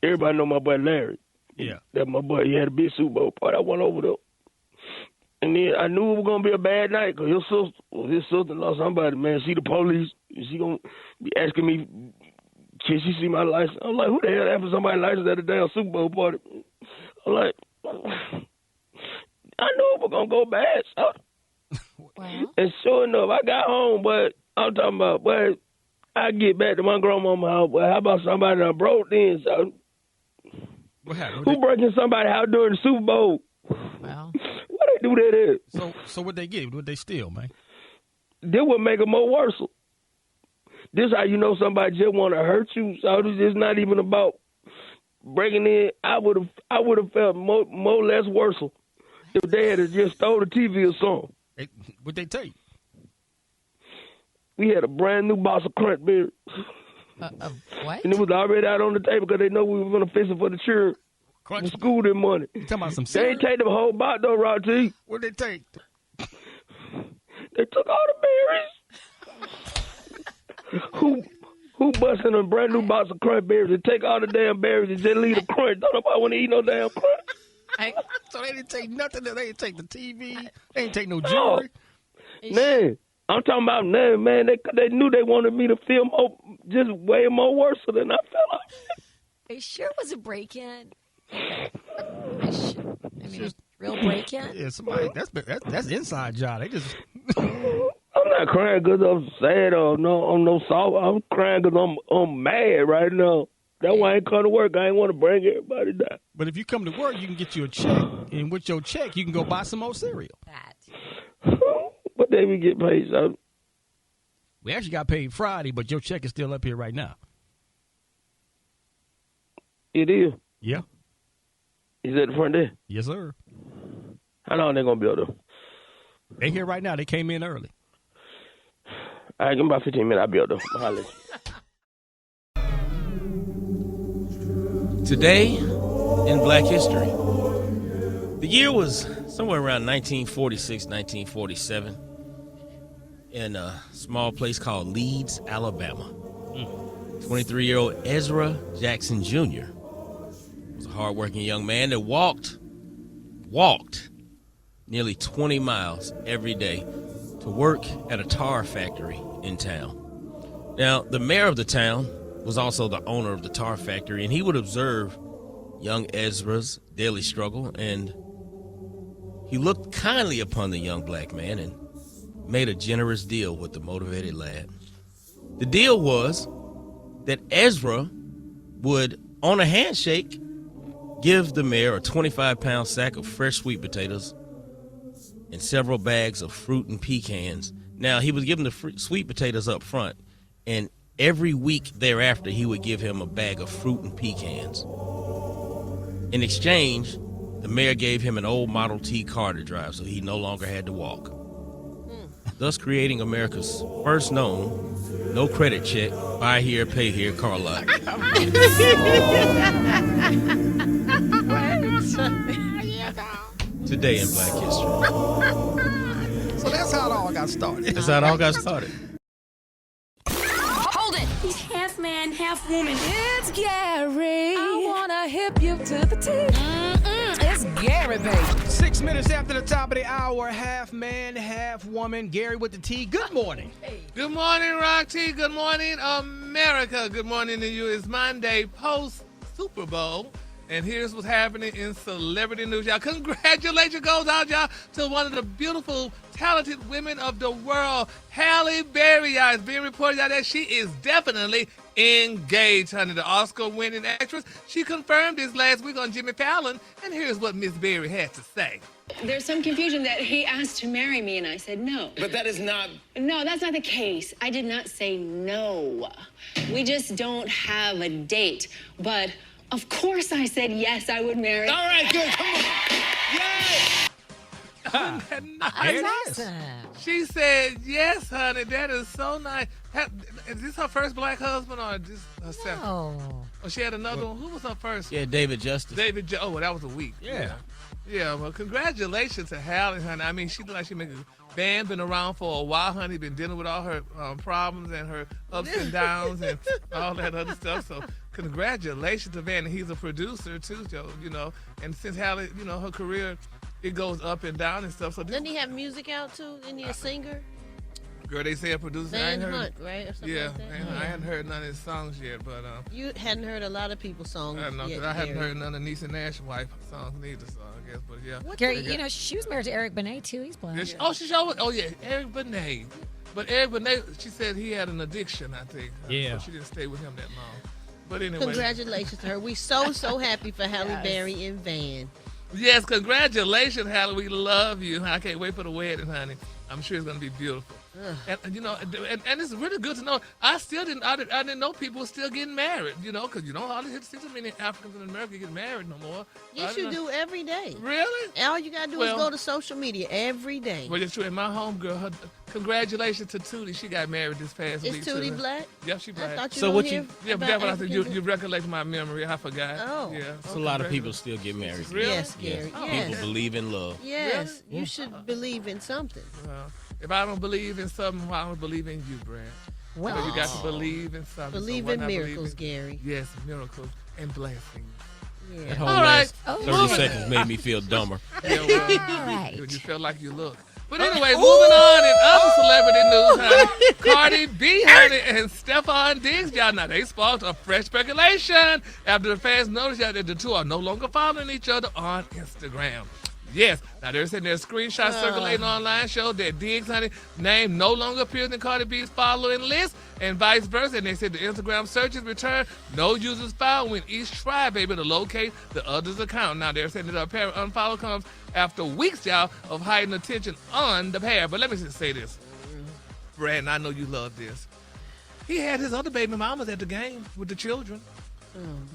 [SPEAKER 18] Everybody know my buddy Larry.
[SPEAKER 7] Yeah.
[SPEAKER 18] That my buddy. He had a big Super Bowl party. I went over there. And then I knew it was going to be a bad night because his sister-in-law, somebody, man, she the police. She going to be asking me, can she see my license? I'm like, who the hell asked for somebody's license at a damn Super Bowl party? I'm like, I knew it was going to go bad. So.
[SPEAKER 4] Wow.
[SPEAKER 18] And sure enough, I got home, but I'm talking about, but I get back to my grandmama's house, but how about somebody that broke in, so.
[SPEAKER 7] What happened?
[SPEAKER 18] Who breaking somebody's house during the Super Bowl?
[SPEAKER 4] Well.
[SPEAKER 18] What they do that is?
[SPEAKER 7] So what they get? What they steal, man?
[SPEAKER 18] This would make it more worse. This how you know somebody just want to hurt you. So it's not even about breaking in. I would have felt more less worse if they had just stole the TV or something.
[SPEAKER 7] What'd they take?
[SPEAKER 18] We had a brand new box of cranberry.
[SPEAKER 4] What?
[SPEAKER 18] And it was already out on the table because they know we were going to fix it for the children. For school that money.
[SPEAKER 7] You talking about some
[SPEAKER 18] They ain't take the whole box though, Rod T.
[SPEAKER 7] What'd they take?
[SPEAKER 18] They took all the berries. Who busting a brand new box of cranberries and take all the damn berries and just leave the crunch? Don't nobody want to eat no damn crunch.
[SPEAKER 7] So they didn't take nothing. They didn't take the TV. They didn't take no jewelry.
[SPEAKER 18] Man, I'm talking about now, man. They knew they wanted me to feel just way more worse than I felt like.
[SPEAKER 4] Are you sure it was a break-in? Real break-in?
[SPEAKER 7] Yeah, somebody. That's inside job. They just.
[SPEAKER 18] I'm not crying because I'm sad or no soft. I'm crying because I'm mad right now. That's why I ain't come to work. I ain't want to bring everybody down.
[SPEAKER 7] But if you come to work, you can get you a check, and with your check, you can go buy some more cereal.
[SPEAKER 18] What day we get paid, son?
[SPEAKER 7] We actually got paid Friday, but your check is still up here right now.
[SPEAKER 18] It is?
[SPEAKER 7] Yeah.
[SPEAKER 18] Is that the front there?
[SPEAKER 7] Yes, sir.
[SPEAKER 18] How long they going to be up there?
[SPEAKER 7] They here right now. They came in early.
[SPEAKER 18] All right, give me about 15 minutes. I'll be up there. I'll
[SPEAKER 14] Today in Black history, the year was somewhere around 1946, 1947 in a small place called Leeds, Alabama. 23-year-old Ezra Jackson Jr. was a hardworking young man that walked nearly 20 miles every day to work at a tar factory in town. Now, the mayor of the town was also the owner of the tar factory, and he would observe young Ezra's daily struggle and he looked kindly upon the young black man and made a generous deal with the motivated lad. The deal was that Ezra would, on a handshake, give the mayor a 25-pound sack of fresh sweet potatoes and several bags of fruit and pecans. Now, he was given the sweet potatoes up front, and every week thereafter, he would give him a bag of fruit and pecans. In exchange, the mayor gave him an old Model T car to drive, so he no longer had to walk, thus creating America's first known no credit check, buy here, pay here car lot. Today in Black History.
[SPEAKER 7] So that's how it all got started.
[SPEAKER 14] That's how it all got started.
[SPEAKER 17] Hold it! He's half man, half woman. It's Gary. I wanna hip you to the T. It's Gary, baby.
[SPEAKER 7] 6 minutes after the top of the hour, half man, half woman. Gary with the T. Good morning.
[SPEAKER 15] Hey. Good morning, Rock T. Good morning, America. Good morning to you. It's Monday post Super Bowl. And here's what's happening in celebrity news, y'all. Congratulations goes out, y'all, to one of the beautiful, talented women of the world, Halle Berry, y'all. It's being reported out that she is definitely engaged, honey. The Oscar-winning actress, she confirmed this last week on Jimmy Fallon, and here's what Miss Berry had to say.
[SPEAKER 2] There's some confusion that he asked to marry me, and I said no.
[SPEAKER 5] But that is not...
[SPEAKER 2] No, that's not the case. I did not say no. We just don't have a date, but... Of course I said yes, I would marry.
[SPEAKER 5] All right, good. Come on.
[SPEAKER 15] Yay! Awesome. She said yes, honey. That is so nice. Is this her first black husband or just herself?
[SPEAKER 4] No.
[SPEAKER 15] Oh, she had another one. Who was her first?
[SPEAKER 14] Yeah, David Justice.
[SPEAKER 15] Oh, well, that was a week.
[SPEAKER 14] Yeah.
[SPEAKER 15] Yeah, well, congratulations to Halle, honey. I mean, she looked like she made a band, been around for a while, honey, been dealing with all her problems and her ups and downs and all that other stuff. So congratulations to Van. He's a producer, too, Joe, you know. And since Halle, you know, her career, it goes up and down and stuff. So
[SPEAKER 11] doesn't he have music out, too? Isn't he a singer?
[SPEAKER 15] Girl, they say a producer.
[SPEAKER 11] Van Hunt, right? Or something
[SPEAKER 15] yeah,
[SPEAKER 11] like that?
[SPEAKER 15] I hadn't heard none of his songs yet, but
[SPEAKER 11] you hadn't heard a lot of people's songs.
[SPEAKER 15] I know, because I hadn't heard none of Niecy Nash's wife songs neither. So I guess, but yeah.
[SPEAKER 4] Gary, you know she was married to Eric Benet too. He's black.
[SPEAKER 15] Yeah, she showed. Oh yeah, Eric Benet. But Eric Benet, she said he had an addiction. I think.
[SPEAKER 7] Yeah.
[SPEAKER 15] So she didn't stay with him that long. But anyway.
[SPEAKER 11] Congratulations to her. We so happy for Halle Berry and Van.
[SPEAKER 15] Yes, congratulations, Halle. We love you. I can't wait for the wedding, honey. I'm sure it's gonna be beautiful. And you know, and it's really good to know. I didn't know people were still getting married. You know, because you don't hardly see so many Africans in America get married no more.
[SPEAKER 11] Yes, you do every day.
[SPEAKER 15] Really?
[SPEAKER 11] All you gotta do is go to social media every day.
[SPEAKER 15] Well, it's true. And my homegirl, congratulations to Tootie. She got married this past week.
[SPEAKER 11] Is Tootie black?
[SPEAKER 15] Yep, she black.
[SPEAKER 11] I thought you
[SPEAKER 15] Yeah, but that's what I said. You recollect my memory. I forgot.
[SPEAKER 11] Oh.
[SPEAKER 15] Yeah.
[SPEAKER 14] So a lot of people still get married.
[SPEAKER 15] Really?
[SPEAKER 11] Yes, Gary.
[SPEAKER 14] Yes.
[SPEAKER 11] Yes.
[SPEAKER 14] People believe in love.
[SPEAKER 11] Yes, you should believe in something.
[SPEAKER 15] Well, if I don't believe in something, I don't believe in you, Brad.
[SPEAKER 11] Well,
[SPEAKER 15] so you got to believe in something.
[SPEAKER 11] Believe in miracles, Gary.
[SPEAKER 15] Yes, miracles and blessings.
[SPEAKER 11] Yeah.
[SPEAKER 14] That whole last 30 seconds made me feel dumber.
[SPEAKER 15] Yeah, well, all right. You felt like you look. But anyway, moving on in other celebrity news, honey. Cardi B, honey, and Stephon Diggs, y'all, now they sparked a fresh speculation after the fans noticed that the two are no longer following each other on Instagram. Yes. Now, they're saying there's screenshots circulating online show that Diggs, honey, name no longer appears in Cardi B's following list and vice versa. And they said the Instagram searches return no users found when each tribe able to locate the other's account. Now, they're saying that the apparent unfollow comes after weeks, y'all, of hiding attention on the pair. But let me just say this. Brad, I know you love this. He had his other baby mamas at the game with the children.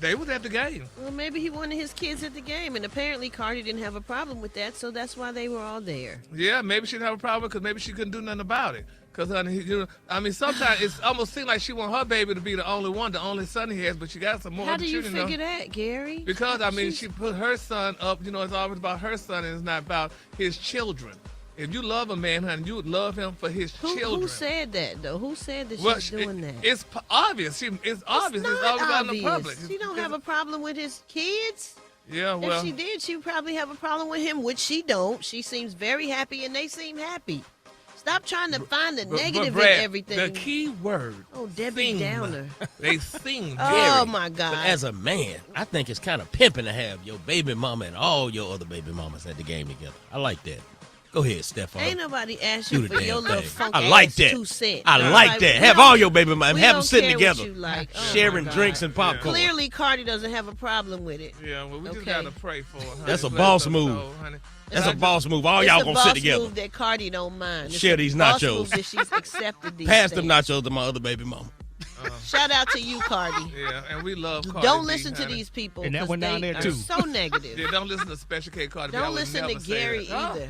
[SPEAKER 15] They was at the game.
[SPEAKER 11] Well, maybe he wanted his kids at the game, and apparently Cardi didn't have a problem with that, so that's why they were all there.
[SPEAKER 15] Yeah, maybe she didn't have a problem because maybe she couldn't do nothing about it. Because, I mean, sometimes it almost seems like she wants her baby to be the only one, the only son he has, but she got some more.
[SPEAKER 11] How do you figure that, Gary?
[SPEAKER 15] Because, I mean, she put her son up, it's always about her son, and it's not about his children. If you love a man, honey, you would love him for his children.
[SPEAKER 11] Who said that, though? Who said that she's doing that?
[SPEAKER 15] It's obvious. It's obvious. It's always out in the public.
[SPEAKER 11] She don't have a problem with his kids.
[SPEAKER 15] Yeah, well.
[SPEAKER 11] If she did, she would probably have a problem with him, which she don't. She seems very happy, and they seem happy. Stop trying to find the negative
[SPEAKER 15] Brad,
[SPEAKER 11] in everything.
[SPEAKER 15] The key word.
[SPEAKER 11] Oh, Debbie Downer.
[SPEAKER 15] They sing.
[SPEAKER 11] Oh, my God.
[SPEAKER 14] But as a man, I think it's kind of pimping to have your baby mama and all your other baby mamas at the game together. I like that. Go ahead, Stephon.
[SPEAKER 11] Ain't nobody asked you for your little funk
[SPEAKER 14] I like that.
[SPEAKER 11] 2 cents.
[SPEAKER 14] I like that. Have all your baby mamas. Have them sitting together.
[SPEAKER 11] Like.
[SPEAKER 14] Sharing drinks and popcorn.
[SPEAKER 11] Clearly, Cardi doesn't have a problem with it.
[SPEAKER 15] Yeah, well, we just got to pray for her. Honey.
[SPEAKER 14] That's a boss move. That's a boss move. All y'all going to sit together.
[SPEAKER 11] It's a boss move that Cardi don't mind.
[SPEAKER 14] Share these nachos.
[SPEAKER 11] Move that she's accepted these
[SPEAKER 14] Pass
[SPEAKER 11] things.
[SPEAKER 14] them nachos to my other baby mama.
[SPEAKER 11] Shout out to you, Cardi.
[SPEAKER 15] Yeah, and we love Cardi.
[SPEAKER 11] Don't listen to these people.
[SPEAKER 7] And that one down there, too.
[SPEAKER 11] So negative.
[SPEAKER 15] Yeah, don't listen to Special K Cardi.
[SPEAKER 11] Don't listen to Gary either.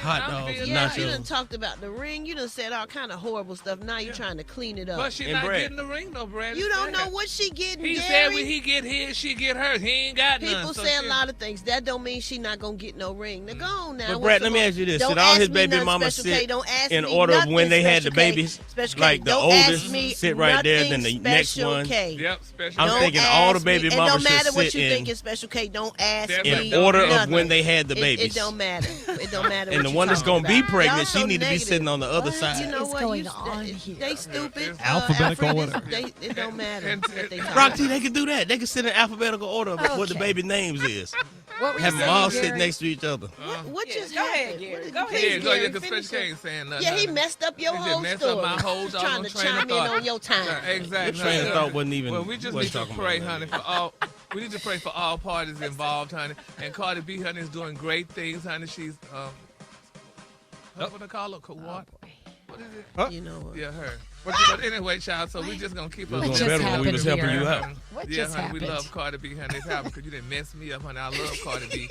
[SPEAKER 14] Hot dogs and
[SPEAKER 11] Yeah,
[SPEAKER 14] nachos.
[SPEAKER 11] you done talked about the ring. You done said all kind of horrible stuff. Now you're trying to clean it up.
[SPEAKER 15] But she's not getting the ring, though, Brad.
[SPEAKER 11] You don't know what she getting,
[SPEAKER 15] He
[SPEAKER 11] Gary.
[SPEAKER 15] said when he get his, she get hers. He ain't got none.
[SPEAKER 11] People say a lot of things. That don't mean she not going to get no ring. Now go on now.
[SPEAKER 14] But Brad, let me ask you this. Should all his baby mamas sit in order of when they had the babies? Like the oldest sit right there, then the next one.
[SPEAKER 15] Yep, Special
[SPEAKER 14] I'm
[SPEAKER 15] K.
[SPEAKER 14] thinking all the baby
[SPEAKER 11] It
[SPEAKER 14] mamas
[SPEAKER 11] don't matter
[SPEAKER 14] should
[SPEAKER 11] what
[SPEAKER 14] sit
[SPEAKER 11] you
[SPEAKER 14] in
[SPEAKER 11] think is Special K. Don't ask me.
[SPEAKER 14] in order of
[SPEAKER 11] nothing.
[SPEAKER 14] when they had the babies.
[SPEAKER 11] It don't matter. It don't matter.
[SPEAKER 14] And
[SPEAKER 11] what
[SPEAKER 14] the
[SPEAKER 11] you
[SPEAKER 14] one that's
[SPEAKER 11] talking
[SPEAKER 14] going to be
[SPEAKER 11] about.
[SPEAKER 14] pregnant,
[SPEAKER 11] Y'all
[SPEAKER 14] she
[SPEAKER 11] so
[SPEAKER 14] need to be
[SPEAKER 11] negative.
[SPEAKER 14] sitting on the other side.
[SPEAKER 11] You know
[SPEAKER 4] What's
[SPEAKER 11] what?
[SPEAKER 4] going on here?
[SPEAKER 11] They stupid.
[SPEAKER 7] Alphabetical order.
[SPEAKER 11] It don't matter. what they talking
[SPEAKER 14] Rock T,
[SPEAKER 11] about.
[SPEAKER 14] they can do that. They can sit in alphabetical order of what the
[SPEAKER 4] Okay.
[SPEAKER 14] baby names is.
[SPEAKER 4] What were
[SPEAKER 14] Have
[SPEAKER 4] you
[SPEAKER 14] them all
[SPEAKER 4] saying,
[SPEAKER 14] sit
[SPEAKER 4] Gary?
[SPEAKER 14] next to each other.
[SPEAKER 11] What just
[SPEAKER 9] Go ahead,
[SPEAKER 11] happened?
[SPEAKER 9] Gary.
[SPEAKER 11] What
[SPEAKER 9] Go
[SPEAKER 11] did-
[SPEAKER 9] ahead,
[SPEAKER 11] please,
[SPEAKER 15] Yeah, go
[SPEAKER 11] Gary,
[SPEAKER 15] ahead, because
[SPEAKER 11] finish
[SPEAKER 15] Special K
[SPEAKER 11] it.
[SPEAKER 15] ain't saying nothing.
[SPEAKER 11] Yeah, he messed up your
[SPEAKER 15] He just
[SPEAKER 11] whole
[SPEAKER 15] messed
[SPEAKER 11] story.
[SPEAKER 15] up my whole
[SPEAKER 11] He's trying to
[SPEAKER 15] train of
[SPEAKER 11] chime in
[SPEAKER 15] thought.
[SPEAKER 11] on your time.
[SPEAKER 15] Yeah, exactly.
[SPEAKER 14] Your train of thought wasn't even.
[SPEAKER 15] Well, we just need
[SPEAKER 14] wasn't
[SPEAKER 15] to
[SPEAKER 14] talking
[SPEAKER 15] pray,
[SPEAKER 14] about
[SPEAKER 15] honey,
[SPEAKER 14] that.
[SPEAKER 15] for all. We need to pray for all parties involved, honey. And Cardi B, honey, is doing great things, honey. She's what do they call her? What? What is it?
[SPEAKER 7] Huh?
[SPEAKER 11] You know what?
[SPEAKER 15] Yeah, her. But anyway, child, so we just gonna keep her.
[SPEAKER 14] What
[SPEAKER 4] just
[SPEAKER 14] better when we was helping
[SPEAKER 4] happened
[SPEAKER 14] you
[SPEAKER 4] here?
[SPEAKER 14] out.
[SPEAKER 4] What
[SPEAKER 15] Yeah,
[SPEAKER 4] just
[SPEAKER 15] honey, we
[SPEAKER 4] happened?
[SPEAKER 15] love Cardi B, honey. It's happened because you didn't mess me up, honey. I love Cardi B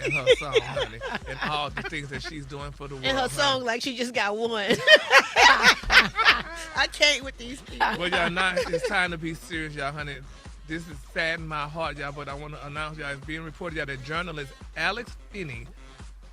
[SPEAKER 15] and her song, honey, and all the things that she's doing for the world.
[SPEAKER 11] And her
[SPEAKER 15] honey.
[SPEAKER 11] song like she just got one. I can't with these people.
[SPEAKER 15] Well, y'all, now it's time to be serious, y'all, honey. This is saddened my heart, y'all, but I want to announce, y'all, it's being reported, y'all, that journalist Alex Finney,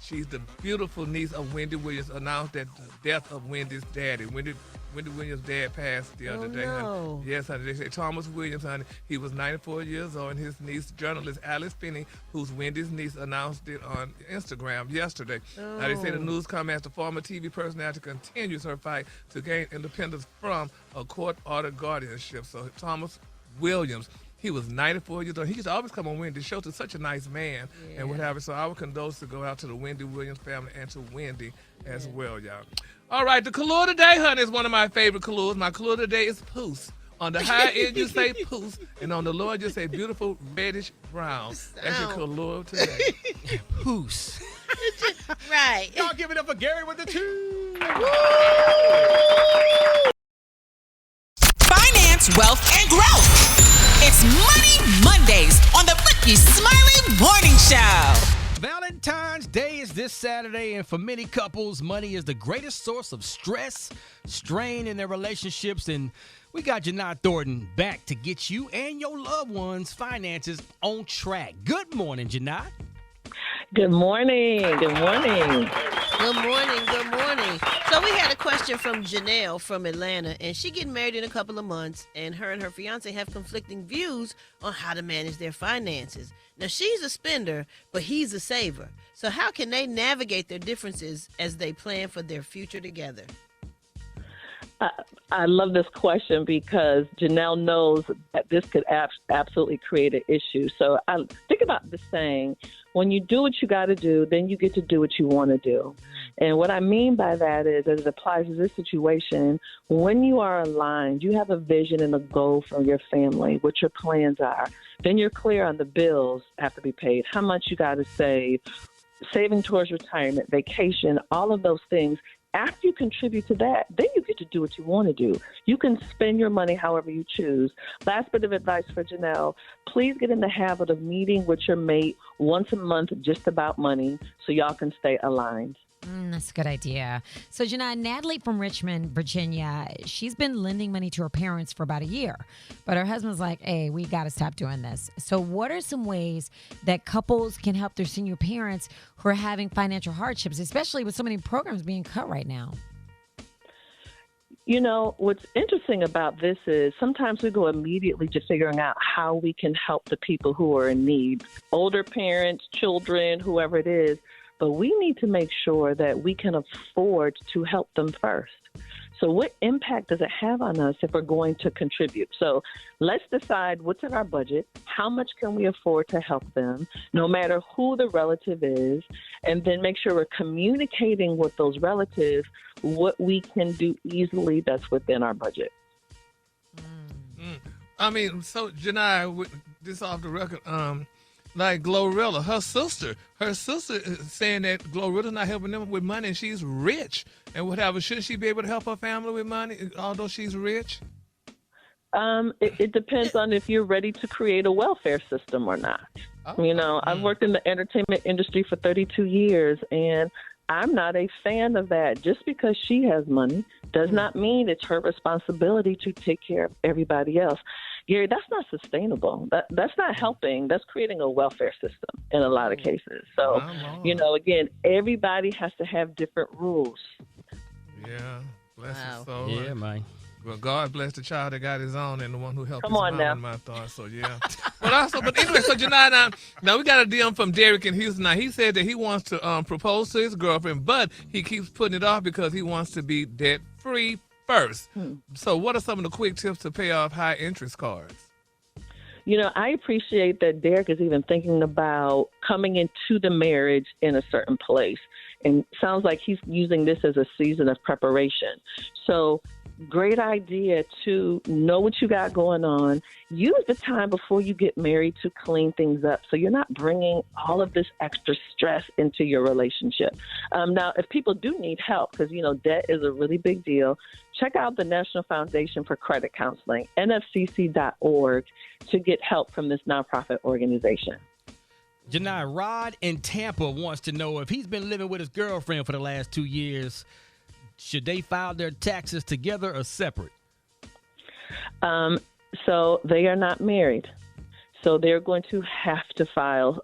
[SPEAKER 15] she's the beautiful niece of Wendy Williams, announced that the death of Wendy's daddy. Wendy Williams' dad passed the other day,
[SPEAKER 11] no.
[SPEAKER 15] honey. Yes, honey. They say Thomas Williams, honey. He was 94 years old, and his niece, journalist Alex Finney, who's Wendy's niece, announced it on Instagram yesterday. Now, they say the news comes as the former TV personality continues her fight to gain independence from a court-ordered guardianship. So Thomas Williams, he was 94 years old. He used to always come on Wendy's show, to such a nice man and what have you. So our condolences go out to the Wendy Williams family and to Wendy as well, y'all. All right, the color today, honey, is one of my favorite colors. My color today is Poos. On the high end, you say Poos, and on the low end, you say beautiful reddish brown. That's your color today.
[SPEAKER 7] Poos.
[SPEAKER 11] Right.
[SPEAKER 7] Y'all give it up for Gary with the 2.
[SPEAKER 3] Finance, wealth, and growth. It's Money Mondays on the Rickey Smiley Morning Show.
[SPEAKER 7] Valentine's Day is this Saturday, and for many couples, money is the greatest source of stress, strain in their relationships, and we got Jini Thornton back to get you and your loved ones' finances on track. Good morning, Jini.
[SPEAKER 9] Good morning. Good morning.
[SPEAKER 11] Good morning. Good morning. So we had a question from Janelle from Atlanta, and she getting married in a couple of months, and her fiance have conflicting views on how to manage their finances. Now, she's a spender, but he's a saver. So how can they navigate their differences as they plan for their future together?
[SPEAKER 9] I love this question because Janelle knows that this could absolutely create an issue. So I think about this saying, when you do what you got to do, then you get to do what you want to do. And what I mean by that is, as it applies to this situation, when you are aligned, you have a vision and a goal for your family, what your plans are. Then you're clear on the bills have to be paid, how much you got to save, saving towards retirement, vacation, all of those things. After you contribute to that, then you get to do what you want to do. You can spend your money however you choose. Last bit of advice for Janelle, please get in the habit of meeting with your mate once a month just about money so y'all can stay aligned.
[SPEAKER 4] That's a good idea. So, Jini, Natalie from Richmond, Virginia, she's been lending money to her parents for about a year. But her husband's like, hey, we got to stop doing this. So what are some ways that couples can help their senior parents who are having financial hardships, especially with so many programs being cut right now?
[SPEAKER 9] You know, what's interesting about this is sometimes we go immediately to figuring out how we can help the people who are in need, older parents, children, whoever it is. but we need to make sure that we can afford to help them first. So what impact does it have on us if we're going to contribute? So let's decide what's in our budget, how much can we afford to help them, no matter who the relative is, and then make sure we're communicating with those relatives what we can do easily that's within our budget.
[SPEAKER 15] I mean, so Jini, with this off the record, like Glorilla, her sister is saying that Glorilla's not helping them with money, and she's rich and whatever. Shouldn't she be able to help her family with money, although she's rich?
[SPEAKER 9] It depends on if you're ready to create a welfare system or not. I've worked in the entertainment industry for 32 years, and I'm not a fan of that. Just because she has money does not mean it's her responsibility to take care of everybody else. Gary, that's not sustainable. That's not helping. That's creating a welfare system in a lot of cases. So, again, everybody has to have different rules.
[SPEAKER 15] Yeah, bless his soul.
[SPEAKER 14] Yeah, man.
[SPEAKER 15] Well, God bless the child that got his own and the one who helped
[SPEAKER 9] Come
[SPEAKER 15] his
[SPEAKER 9] on
[SPEAKER 15] mom
[SPEAKER 9] now.
[SPEAKER 15] in my thoughts. So, yeah. But anyway, so Jini, now we got a DM from Derek in Houston. Now, he said that he wants to propose to his girlfriend, but he keeps putting it off because he wants to be debt-free first. So what are some of the quick tips to pay off high-interest cards?
[SPEAKER 9] I appreciate that Derek is even thinking about coming into the marriage in a certain place. And sounds like he's using this as a season of preparation. So great idea to know what you got going on. Use the time before you get married to clean things up so you're not bringing all of this extra stress into your relationship. Now, if people do need help, because, debt is a really big deal, check out the National Foundation for Credit Counseling, nfcc.org, to get help from this nonprofit organization.
[SPEAKER 7] Jini, Rod in Tampa wants to know if he's been living with his girlfriend for the last 2 years, should they file their taxes together or separate?
[SPEAKER 9] So they are not married. So they're going to have to file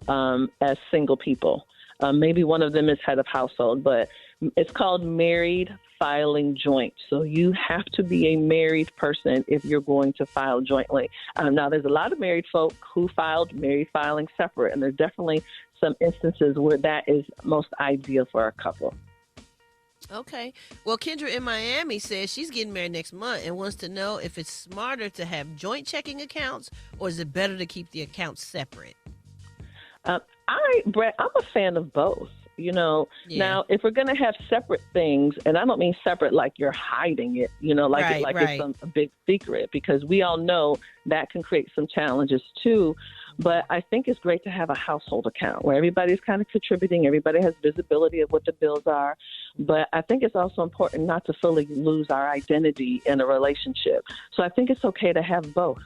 [SPEAKER 9] as single people. Maybe one of them is head of household, but it's called married filing joint. So you have to be a married person if you're going to file jointly. Now, there's a lot of married folk who filed married filing separate, and there's definitely some instances where that is most ideal for a couple.
[SPEAKER 11] Okay. Well, Kendra in Miami says she's getting married next month and wants to know if it's smarter to have joint checking accounts or is it better to keep the accounts separate?
[SPEAKER 9] Brat, I'm a fan of both. Now, if we're going to have separate things, and I don't mean separate like you're hiding it, it's a big secret, because we all know that can create some challenges too. But I think it's great to have a household account where everybody's kind of contributing. Everybody has visibility of what the bills are. But I think it's also important not to fully lose our identity in a relationship. So I think it's okay to have both.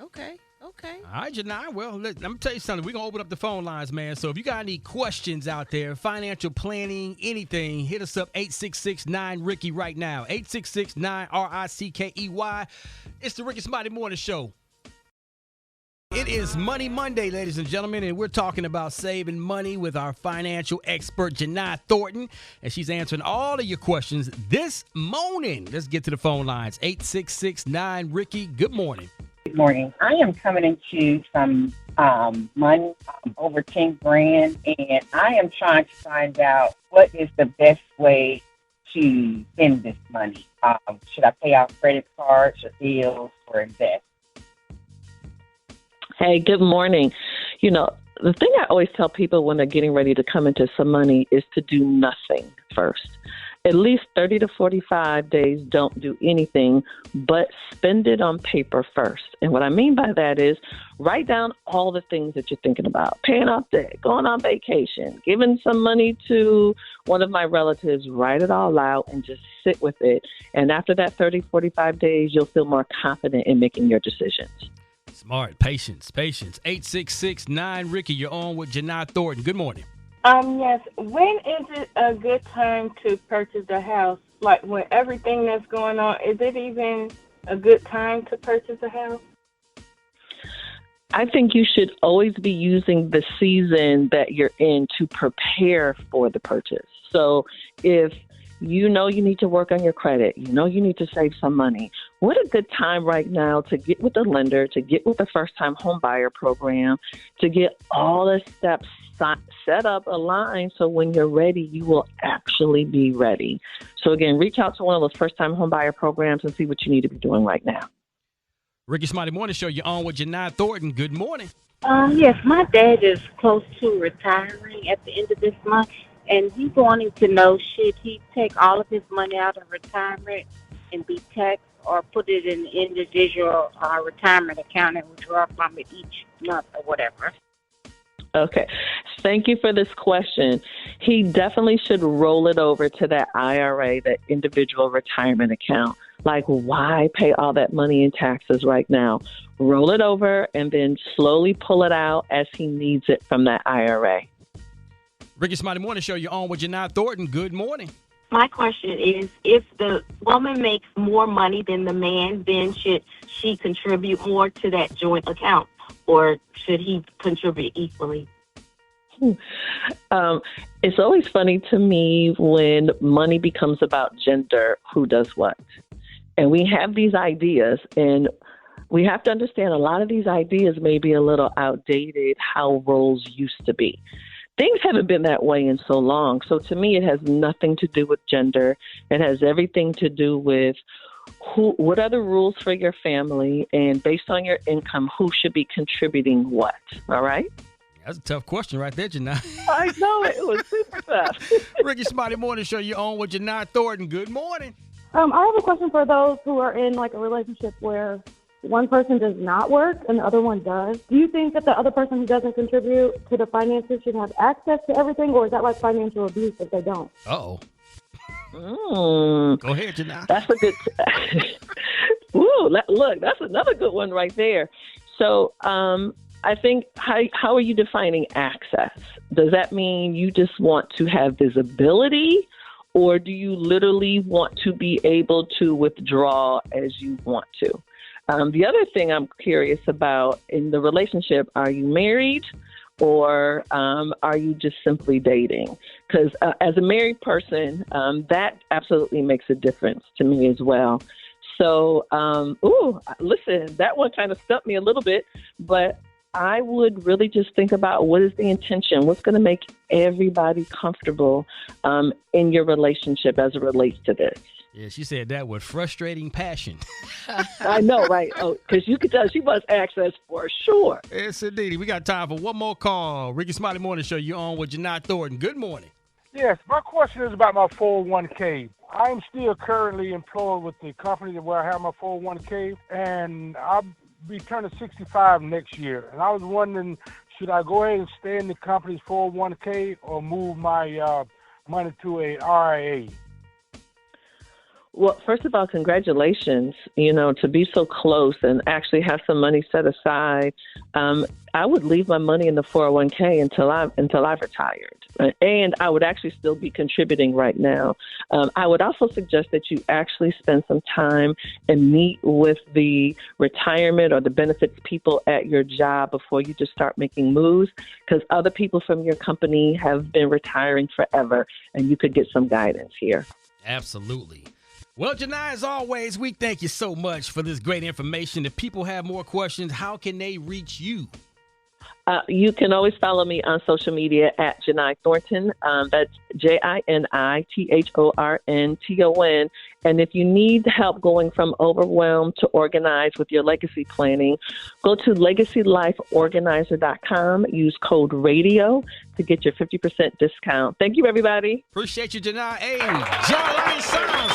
[SPEAKER 11] Okay.
[SPEAKER 7] All right, Jini. Well, let me tell you something. We're going to open up the phone lines, man. So if you got any questions out there, financial planning, anything, hit us up, 866-9-RICKEY right now. 866-9-RICKEY. It's the Rickey Smiley Morning Show. It is Money Monday, ladies and gentlemen, and we're talking about saving money with our financial expert, Jini Thornton, and she's answering all of your questions this morning. Let's get to the phone lines. 866-9-RICKEY. Good morning.
[SPEAKER 10] Good morning. I am coming into some money, over 10 grand, and I am trying to find out what is the best way to spend this money. Should I pay off credit cards or bills or invest?
[SPEAKER 9] Hey, good morning. The thing I always tell people when they're getting ready to come into some money is to do nothing first. At least 30 to 45 days, don't do anything, but spend it on paper first. And what I mean by that is write down all the things that you're thinking about. Paying off debt, going on vacation, giving some money to one of my relatives. Write it all out and just sit with it. And after that 30, 45 days, you'll feel more confident in making your decisions.
[SPEAKER 7] Smart. Patience. 866-9-RICKEY. You're on with Jini Thornton. Good morning.
[SPEAKER 12] Yes. When is it a good time to purchase a house? Like when everything that's going on, is it even a good time to purchase a house?
[SPEAKER 9] I think you should always be using the season that you're in to prepare for the purchase. So if You know you need to work on your credit. You know you need to save some money. What a good time right now to get with the lender, to get with the first-time home buyer program, to get all the steps set up, aligned, so when you're ready, you will actually be ready. So, again, reach out to one of those first-time home buyer programs and see what you need to be doing right now.
[SPEAKER 7] Rickey Smiley Morning Show, you're on with Jini Thornton. Good morning.
[SPEAKER 12] Yes, my dad is close to retiring at the end of this month, and he's wanting to know, should he take all of his money out of retirement and be taxed, or put it in an individual retirement account and withdraw from it each month or whatever?
[SPEAKER 9] Okay. Thank you for this question. He definitely should roll it over to that IRA, that individual retirement account. Like, why pay all that money in taxes right now? Roll it over and then slowly pull it out as he needs it from that IRA.
[SPEAKER 7] Rickey Smiley Morning Show, you're on with Jini Thornton. Good morning.
[SPEAKER 1] My question is, if the woman makes more money than the man, then should she contribute more to that joint account, or should he contribute equally?
[SPEAKER 9] It's always funny to me when money becomes about gender, who does what. And we have these ideas, and we have to understand a lot of these ideas may be a little outdated, how roles used to be. Things haven't been that way in so long. So to me, it has nothing to do with gender. It has everything to do with what are the rules for your family, and based on your income, who should be contributing what. All right?
[SPEAKER 7] That's a tough question right there, Jini.
[SPEAKER 9] I know, it was super tough.
[SPEAKER 7] Rickey Smiley Morning Show, you're on with Jini Thornton. Good morning.
[SPEAKER 6] I have a question for those who are in like a relationship where one person does not work and the other one does. Do you think that the other person who doesn't contribute to the finances should have access to everything, or is that like financial abuse if they don't?
[SPEAKER 7] Uh-oh.
[SPEAKER 9] Go
[SPEAKER 7] ahead, Jini.
[SPEAKER 9] That's a good. Ooh, look, that's another good one right there. So, I think how are you defining access? Does that mean you just want to have visibility, or do you literally want to be able to withdraw as you want to? The other thing I'm curious about in the relationship: are you married? Or are you just simply dating? Because as a married person, that absolutely makes a difference to me as well. So, listen, that one kind of stumped me a little bit, but I would really just think about what is the intention? What's going to make everybody comfortable in your relationship as it relates to this?
[SPEAKER 7] Yeah, she said that with frustrating passion.
[SPEAKER 9] I know, right? Oh, because you could tell she wants access for sure.
[SPEAKER 7] Yes, indeed. We got time for one more call. Rickey Smiley Morning Show, you're on with Jini Thornton. Good morning.
[SPEAKER 23] Yes, my question is about my 401k. I'm still currently employed with the company where I have my 401k, and I'll be turning 65 next year. And I was wondering, should I go ahead and stay in the company's 401k or move my money to a RIA?
[SPEAKER 9] Well, first of all, congratulations, to be so close and actually have some money set aside. I would leave my money in the 401k until I've retired. And I would actually still be contributing right now. I would also suggest that you actually spend some time and meet with the retirement or the benefits people at your job before you just start making moves, because other people from your company have been retiring forever, and you could get some guidance here.
[SPEAKER 7] Absolutely. Well, Jini, as always, we thank you so much for this great information. If people have more questions, how can they reach you?
[SPEAKER 9] You can always follow me on social media at Jini Thornton. That's JINITHORNTON. And if you need help going from overwhelmed to organized with your legacy planning, go to LegacyLifeOrganizer.com. Use code RADIO to get your 50% discount. Thank you, everybody.
[SPEAKER 7] Appreciate you, Jini. Hey, John Lion Sounds.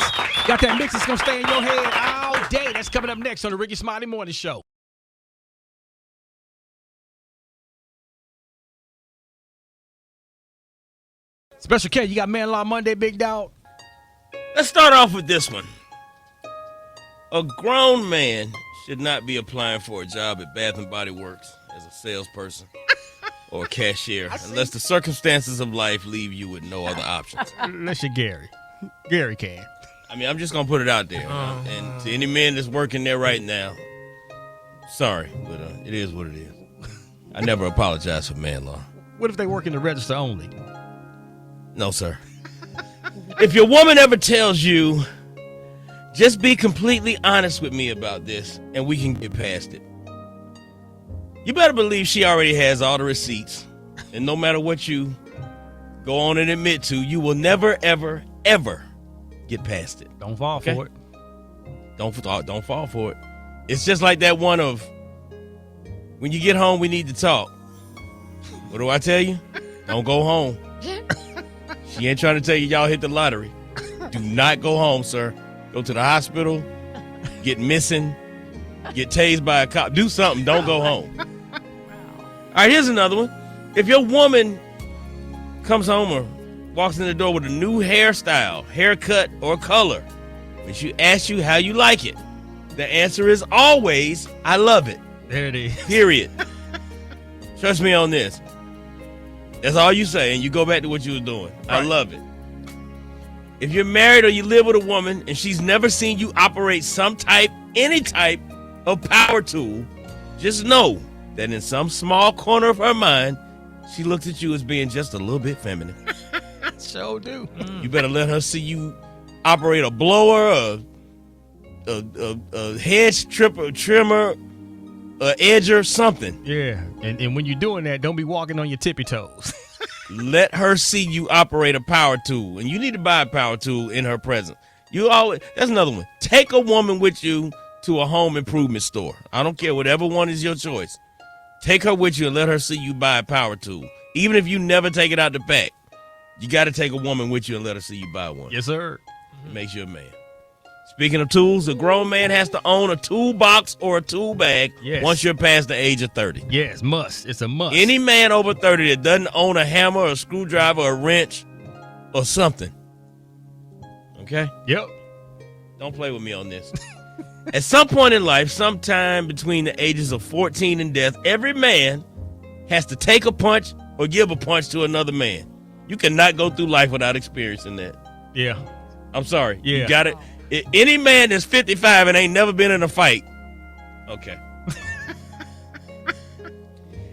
[SPEAKER 7] Got that mix that's going to stay in your head all day. That's coming up next on the Rickey Smiley Morning Show. Special K, you got Man Law Monday, big dog?
[SPEAKER 14] Let's start off with this one. A grown man should not be applying for a job at Bath & Body Works as a salesperson or a cashier unless the circumstances of life leave you with no other options.
[SPEAKER 7] Unless you're Gary. Gary can.
[SPEAKER 14] I mean, I'm just going to put it out there. And to any men that's working there right now, sorry, but it is what it is. I never apologize for Man Law.
[SPEAKER 7] What if they work in the register only?
[SPEAKER 14] No, sir. If your woman ever tells you, just be completely honest with me about this and we can get past it, you better believe she already has all the receipts. And no matter what you go on and admit to, you will never, ever, ever get past it.
[SPEAKER 7] Don't fall for it.
[SPEAKER 14] Don't fall for it. It's just like that one of, when you get home, we need to talk. What do I tell you? Don't go home. She ain't trying to tell you y'all hit the lottery. Do not go home, sir. Go to the hospital, get missing, get tased by a cop. Do something. Don't go home. All right, here's another one. If your woman comes home or walks in the door with a new hairstyle, haircut, or color, when she asks you how you like it, the answer is always, I love it.
[SPEAKER 7] There it is.
[SPEAKER 14] Period. Trust me on this. That's all you say, and you go back to what you were doing. Right. I love it. If you're married or you live with a woman and she's never seen you operate any type of power tool, just know that in some small corner of her mind, she looks at you as being just a little bit feminine.
[SPEAKER 7] Sure do.
[SPEAKER 14] You better let her see you operate a blower, a hedge trimmer, a edger, something.
[SPEAKER 7] Yeah, and when you're doing that, don't be walking on your tippy toes.
[SPEAKER 14] Let her see you operate a power tool, and you need to buy a power tool in her presence. That's another one. Take a woman with you to a home improvement store. I don't care, whatever one is your choice. Take her with you and let her see you buy a power tool. Even if you never take it out the pack, you got to take a woman with you and let her see you buy one.
[SPEAKER 7] Yes, sir.
[SPEAKER 14] It makes you a man. Speaking of tools, a grown man has to own a toolbox or a tool bag once you're past the age of 30.
[SPEAKER 7] Yes, must. It's a must.
[SPEAKER 14] Any man over 30 that doesn't own a hammer, or a screwdriver, or a wrench, or something. Okay?
[SPEAKER 7] Yep.
[SPEAKER 14] Don't play with me on this. At some point in life, sometime between the ages of 14 and death, every man has to take a punch or give a punch to another man. You cannot go through life without experiencing that.
[SPEAKER 7] Yeah.
[SPEAKER 14] I'm sorry.
[SPEAKER 7] Yeah.
[SPEAKER 14] You got it. Any man that's 55 and ain't never been in a fight. Okay.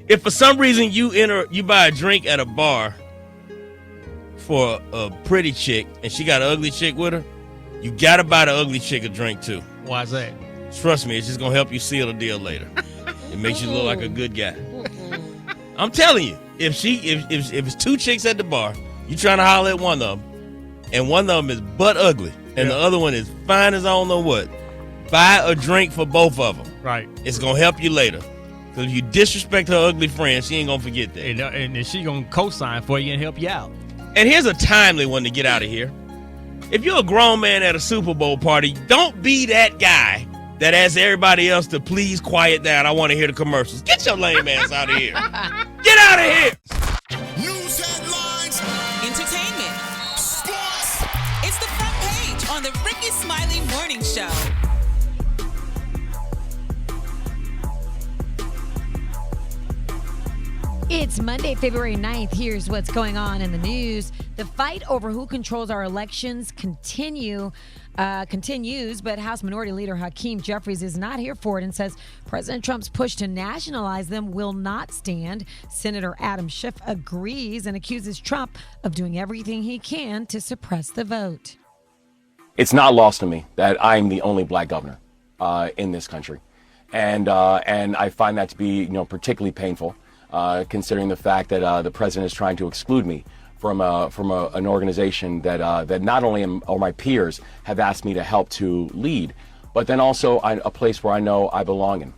[SPEAKER 14] If for some reason you buy a drink at a bar for a pretty chick and she got an ugly chick with her, you got to buy the ugly chick a drink too.
[SPEAKER 7] Why's that?
[SPEAKER 14] Trust me, it's just going to help you seal the deal later. It makes you look like a good guy. I'm telling you, if it's two chicks at the bar, you trying to holler at one of them, and one of them is butt ugly, and the other one is fine as I don't know what, buy a drink for both of them.
[SPEAKER 7] Right.
[SPEAKER 14] It's going to help you later. Because if you disrespect her ugly friend, she ain't going to forget that.
[SPEAKER 7] And she going to co-sign for you and help you out.
[SPEAKER 14] And here's a timely one to get out of here. If you're a grown man at a Super Bowl party, don't be that guy that asks everybody else to please quiet down. I want to hear the commercials. Get your lame ass out of here. Get out of here.
[SPEAKER 3] News headlines, entertainment, sports. It's the front page on the Rickey Smiley Morning Show.
[SPEAKER 4] It's Monday, February 9th. Here's what's going on in the news. The fight over who controls our elections continues, but House Minority Leader Hakeem Jeffries is not here for it and says President Trump's push to nationalize them will not stand. Senator Adam Schiff agrees and accuses Trump of doing everything he can to suppress the vote.
[SPEAKER 8] It's not lost to me that I'm the only black governor in this country, and I find that to be particularly painful. Considering the fact that the president is trying to exclude me from an organization that not only all my peers have asked me to help to lead, but then also a place where I know I belong in.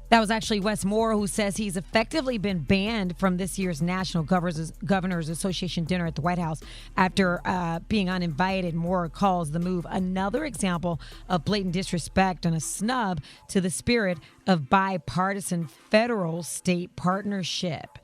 [SPEAKER 4] That was actually Wes Moore, who says he's effectively been banned from this year's National Governors Association dinner at the White House after being uninvited. Moore calls the move another example of blatant disrespect and a snub to the spirit of bipartisan federal-state partnership.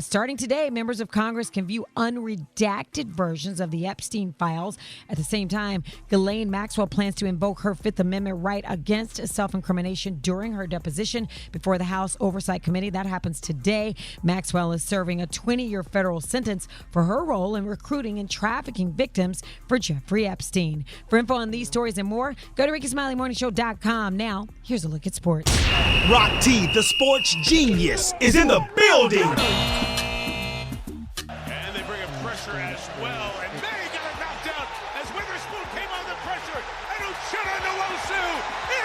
[SPEAKER 4] Starting today, members of Congress can view unredacted versions of the Epstein files. At the same time, Ghislaine Maxwell plans to invoke her Fifth Amendment right against self-incrimination during her deposition before the House Oversight Committee. That happens today. Maxwell is serving a 20-year federal sentence for her role in recruiting and trafficking victims for Jeffrey Epstein. For info on these stories and more, go to RickeySmileyMorningShow.com. Now, here's a look at sports.
[SPEAKER 13] Rock T, the sports genius, is in the building.
[SPEAKER 5] And they bring a pressure as well, and they got it knocked down Owusu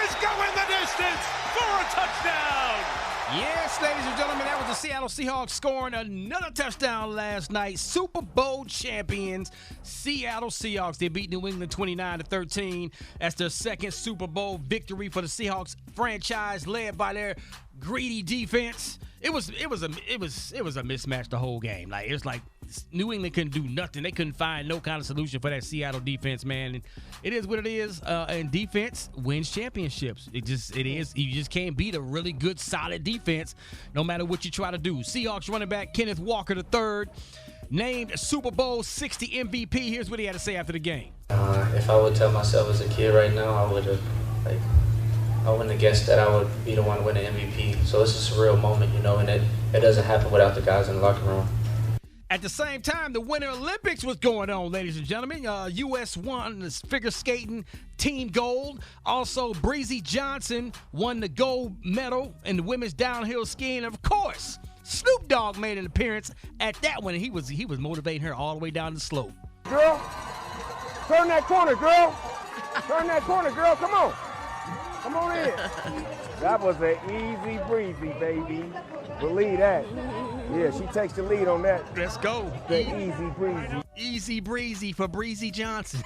[SPEAKER 5] is going the distance for a touchdown.
[SPEAKER 7] Yes, ladies and gentlemen, that was the Seattle Seahawks scoring another touchdown last night. Super Bowl champions, Seattle Seahawks. They beat New England 29-13. That's their second Super Bowl victory for the Seahawks franchise, led by their greedy defense. It was a mismatch the whole game. Like, it was like New England couldn't do nothing. They couldn't find no kind of solution for that Seattle defense, man. And it is what it is. And defense wins championships. It is. You just can't beat a really good, solid defense, no matter what you try to do. Seahawks running back Kenneth Walker III, named Super Bowl 60 MVP. Here's what he had to say after the game.
[SPEAKER 16] If I would tell myself as a kid right now, I wouldn't have guessed that I would be the one to win the MVP. So it's just a real moment, and it doesn't happen without the guys in the locker room.
[SPEAKER 7] At the same time, the Winter Olympics was going on, ladies and gentlemen. U.S. won the figure skating team gold. Also, Breezy Johnson won the gold medal in the women's downhill skiing. Of course, Snoop Dogg made an appearance at that one, and he was motivating her all the way down the slope.
[SPEAKER 23] Girl, turn that corner, girl. Turn that corner, girl. Come on. Come on in. That was an easy breezy, baby. Believe that. Yeah, she takes the lead on that.
[SPEAKER 7] Let's go.
[SPEAKER 23] The easy breezy.
[SPEAKER 7] Easy breezy for Breezy Johnson.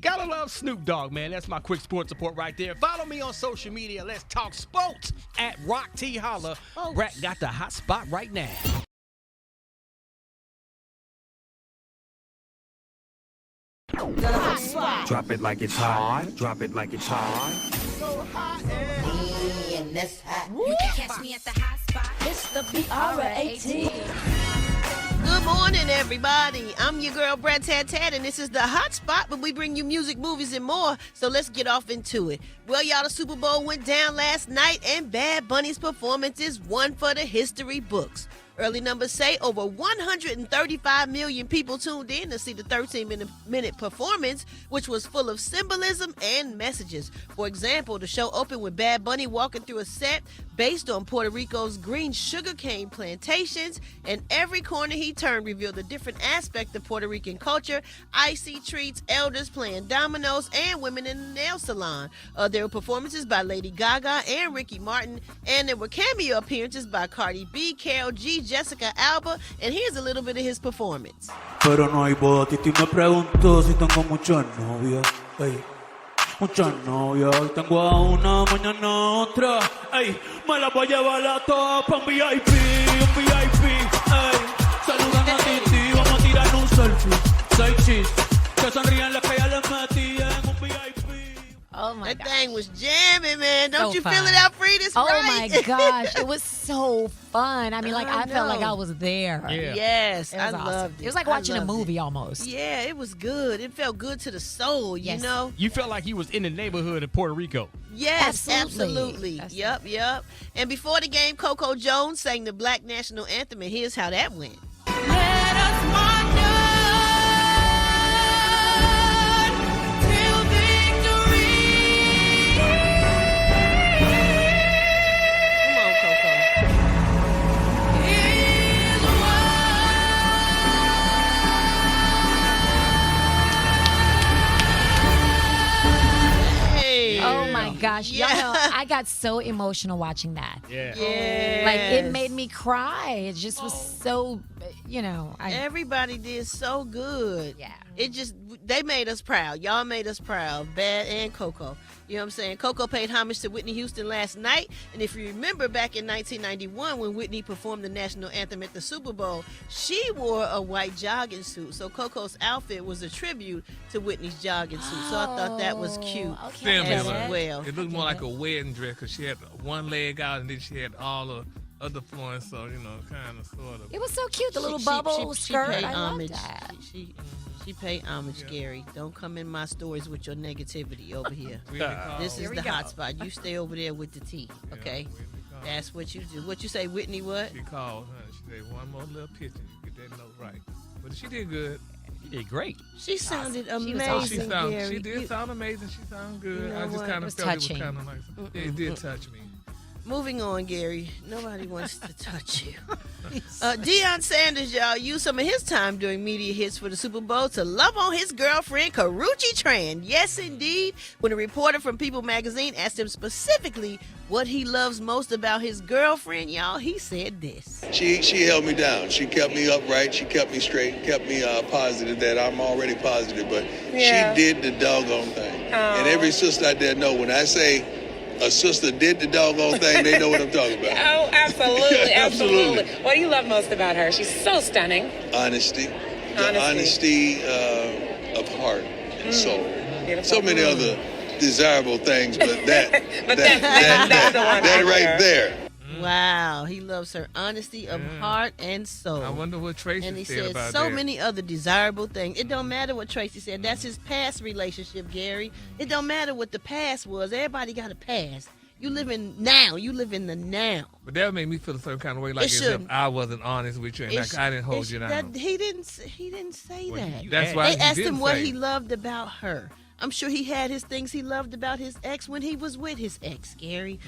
[SPEAKER 7] Gotta love Snoop Dogg, man. That's my quick sports report right there. Follow me on social media. Let's talk sports at Rock T Holla. Brat got the hot spot right now.
[SPEAKER 13] Drop it like it's hot. Drop it like it's hot.
[SPEAKER 21] So hot and that's hot. You can catch me at the hot spot. It's the BR18.
[SPEAKER 11] Good morning, everybody. I'm your girl, Brat Tat Tat, and this is the hot spot, but we bring you music, movies, and more. So let's get off into it. Well, y'all, the Super Bowl went down last night, and Bad Bunny's performance is one for the history books. Early numbers say over 135 million people tuned in to see the 13-minute performance, which was full of symbolism and messages. For example, the show opened with Bad Bunny walking through a set based on Puerto Rico's green sugarcane plantations, and every corner he turned revealed a different aspect of Puerto Rican culture: icy treats, elders playing dominoes, and women in the nail salon. There were performances by Lady Gaga and Ricky Martin, and there were cameo appearances by Cardi B, Karol G, Jessica Alba, and here's a little bit of his performance.
[SPEAKER 19] Pero no hay boda, Titi me preguntó si tengo muchas novias, ey, muchas novias, hoy tengo a una, mañana a otra, ey, me las voy a llevar a todas pa' un VIP, ey, saludan a Titi, vamos a tirar un selfie, 6 cheese, que sonrían las que ya les metí en un VIP.
[SPEAKER 11] Oh my gosh. That thing was jamming, man. Don't
[SPEAKER 4] So
[SPEAKER 11] you
[SPEAKER 4] fun.
[SPEAKER 11] feel it, Alfreda's
[SPEAKER 4] Oh
[SPEAKER 11] right?
[SPEAKER 4] my gosh, it was so fun. I mean, I felt like
[SPEAKER 11] know.
[SPEAKER 4] I was there.
[SPEAKER 7] Yeah.
[SPEAKER 11] Yes,
[SPEAKER 4] It was
[SPEAKER 11] I
[SPEAKER 4] awesome.
[SPEAKER 11] loved it.
[SPEAKER 4] It was like
[SPEAKER 11] I
[SPEAKER 4] watching a
[SPEAKER 11] loved
[SPEAKER 4] movie
[SPEAKER 11] it.
[SPEAKER 4] almost.
[SPEAKER 11] Yeah, it was good. It felt good to the soul, you know?
[SPEAKER 7] You felt like you was in the neighborhood of Puerto Rico.
[SPEAKER 11] Yes,
[SPEAKER 4] Absolutely.
[SPEAKER 11] absolutely. Yep. And before the game, Coco Jones sang the Black National Anthem, and here's how that went.
[SPEAKER 21] Let us wonder till victory.
[SPEAKER 11] Come on, Coco. Hey.
[SPEAKER 4] Oh my gosh. Y'all know, I got so emotional watching that.
[SPEAKER 7] Yeah.
[SPEAKER 11] Yes.
[SPEAKER 4] Like, it made me cry. It just was so,
[SPEAKER 11] Everybody did so good.
[SPEAKER 4] Yeah.
[SPEAKER 11] They made us proud. Y'all made us proud, Bad and Coco. You know what I'm saying? Coco paid homage to Whitney Houston last night. And if you remember back in 1991 when Whitney performed the national anthem at the Super Bowl, she wore a white jogging suit. So Coco's outfit was a tribute to Whitney's jogging suit. So I thought that was cute as well.
[SPEAKER 15] It looked more like a wedding dress because she had one leg out and then she had all the other flowing, so, kind of, sort of.
[SPEAKER 4] It was so cute, the little bubble skirt.
[SPEAKER 11] She paid
[SPEAKER 4] I
[SPEAKER 11] homage.
[SPEAKER 4] loved that.
[SPEAKER 11] She paid homage, Gary. Don't come in my stories with your negativity over here. This is the hot spot. You stay over there with the tea, okay? That's what you do. What you say, Whitney, what?
[SPEAKER 15] She called, She said, one more little picture. You get that note right. But she did good.
[SPEAKER 7] She did great.
[SPEAKER 11] She sounded
[SPEAKER 4] Awesome.
[SPEAKER 11] amazing, Gary.
[SPEAKER 15] She did sound amazing. She sounded good.
[SPEAKER 11] You know
[SPEAKER 15] I just
[SPEAKER 11] what?
[SPEAKER 15] kind
[SPEAKER 4] It
[SPEAKER 15] of
[SPEAKER 4] was
[SPEAKER 15] felt
[SPEAKER 4] touching.
[SPEAKER 15] it was kind of like, it did touch me.
[SPEAKER 11] Moving on, Gary. Nobody wants to touch you. Deion Sanders, y'all, used some of his time doing media hits for the Super Bowl to love on his girlfriend, Karrueche Tran. Yes, indeed. When a reporter from People magazine asked him specifically what he loves most about his girlfriend, y'all, he said this.
[SPEAKER 18] She held me down. She kept me upright. She kept me straight, kept me positive. That I'm already positive, but she did the doggone thing. And every sister out there know when I say a sister did the doggone thing, they know what I'm talking about.
[SPEAKER 20] Oh, absolutely, absolutely. What do you love most about her? She's so stunning.
[SPEAKER 18] Honesty. The honesty of heart and soul.
[SPEAKER 20] Beautiful.
[SPEAKER 18] So many other desirable things, but that right there.
[SPEAKER 11] Wow, he loves her honesty of heart and soul.
[SPEAKER 15] I wonder what Tracy
[SPEAKER 11] and he
[SPEAKER 15] said about
[SPEAKER 11] so
[SPEAKER 15] that.
[SPEAKER 11] many other desirable things. It don't matter what Tracy said. That's his past relationship, Gary. It don't matter what the past was. Everybody got a past. You live in now. You live in the now.
[SPEAKER 15] But that would make me feel a certain kind of way, like as if I wasn't honest with you and like I didn't hold you down.
[SPEAKER 11] He didn't say that.
[SPEAKER 15] That's why
[SPEAKER 11] they asked him what he loved about her. I'm sure he had his things he loved about his ex when he was with his ex, Gary.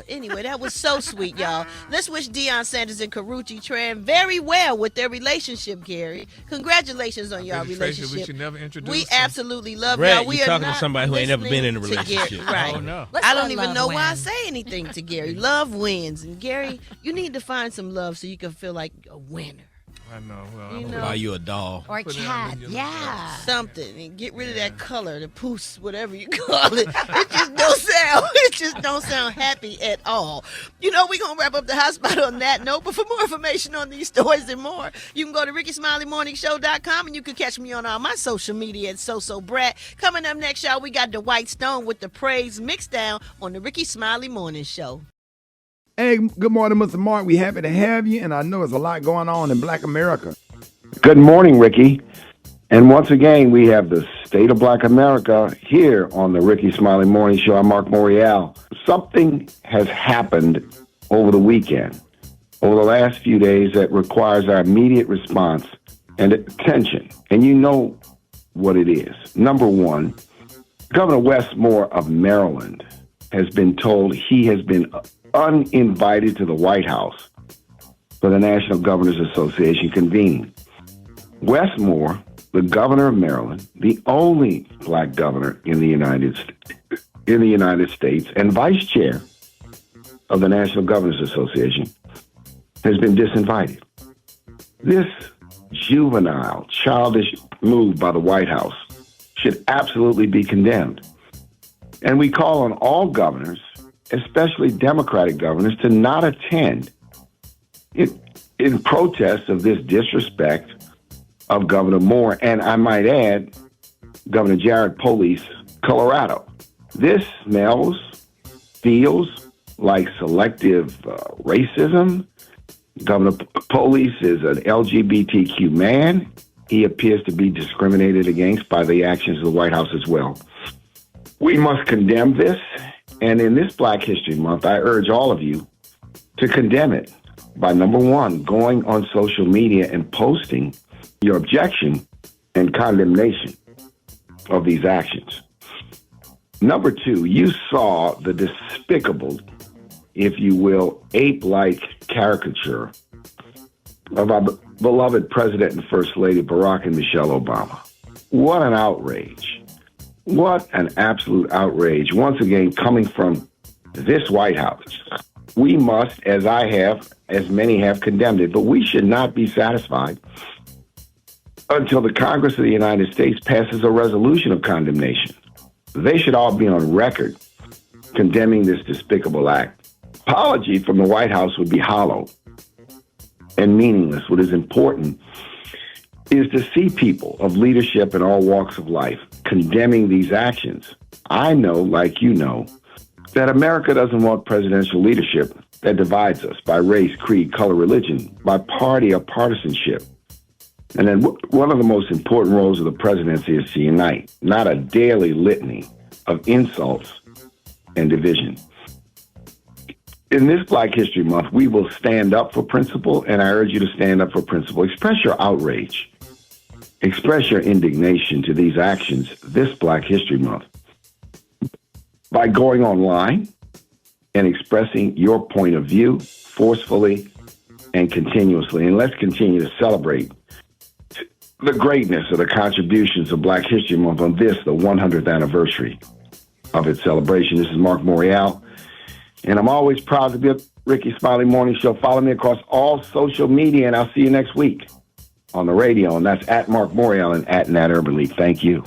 [SPEAKER 11] Anyway, that was so sweet, y'all. Let's wish Deion Sanders and Karrueche Tran very well with their relationship, Gary. Congratulations on y'all relationship.
[SPEAKER 15] We should never introduce
[SPEAKER 11] We absolutely love
[SPEAKER 14] Brad,
[SPEAKER 11] y'all. We
[SPEAKER 14] you're
[SPEAKER 11] are
[SPEAKER 14] talking
[SPEAKER 11] not
[SPEAKER 14] to somebody who ain't never been in a
[SPEAKER 11] listening to
[SPEAKER 14] relationship.
[SPEAKER 11] Gary. Right.
[SPEAKER 14] Oh, no.
[SPEAKER 11] I don't even know why I say anything to Gary. Love wins. And Gary, you need to find some love so you can feel like a winner.
[SPEAKER 15] I know. Well,
[SPEAKER 11] You know.
[SPEAKER 14] Buy you a doll.
[SPEAKER 4] Or a cat, yeah.
[SPEAKER 11] Something. And get rid of that color, the poos, whatever you call it. It just don't sound happy at all. You know, we're going to wrap up the hot spot on that note. But for more information on these stories and more, you can go to RickySmileyMorningShow.com and you can catch me on all my social media at Brat. Coming up next, y'all, we got the White Stone with the Praise Mixdown on the Rickey Smiley Morning Show.
[SPEAKER 22] Hey, good morning, Mr. Marc. We happy to have you, and I know there's a lot going on in Black America.
[SPEAKER 24] Good morning, Ricky. And once again, we have the state of Black America here on the Rickey Smiley Morning Show. I'm Marc Morial. Something has happened over the weekend, over the last few days, that requires our immediate response and attention. And you know what it is. Number one, Governor Westmore of Maryland has been told he has been uninvited to the White House for the National Governors Association convening. Westmore, the governor of Maryland, the only black governor in the United States and vice chair of the National Governors Association, has been disinvited. This juvenile, childish move by the White House should absolutely be condemned. And we call on all governors, especially Democratic governors, to not attend in protest of this disrespect of Governor Moore, and I might add, Governor Jared Polis, Colorado. This smells, feels like selective racism. Governor Polis is an LGBTQ man. He appears to be discriminated against by the actions of the White House as well. We must condemn this. And in this Black History Month, I urge all of you to condemn it by, number one, going on social media and posting your objection and condemnation of these actions. Number two, you saw the despicable, if you will, ape-like caricature of our beloved President and First Lady Barack and Michelle Obama. What an outrage. What an absolute outrage, once again, coming from this White House. We must, as I have, as many have, condemned it, but we should not be satisfied until the Congress of the United States passes a resolution of condemnation. They should all be on record condemning this despicable act. Apology from the White House would be hollow and meaningless. What is important is to see people of leadership in all walks of life condemning these actions. I know, like you know, that America doesn't want presidential leadership that divides us by race, creed, color, religion, by party or partisanship. And then one of the most important roles of the presidency is to unite, not a daily litany of insults and division. In this Black History Month, we will stand up for principle, and I urge you to stand up for principle. Express your outrage. Express your indignation to these actions this Black History Month by going online in expressing your point of view forcefully and continuously. And let's continue to celebrate the greatness of the contributions of Black History Month on this, the 100th anniversary of its celebration. This is Marc Morial, and I'm always proud to be a Rickey Smiley Morning Show. Follow me across all social media, and I'll see you next week on the radio. And that's at Marc Morial and at Nat Urban League. Thank you.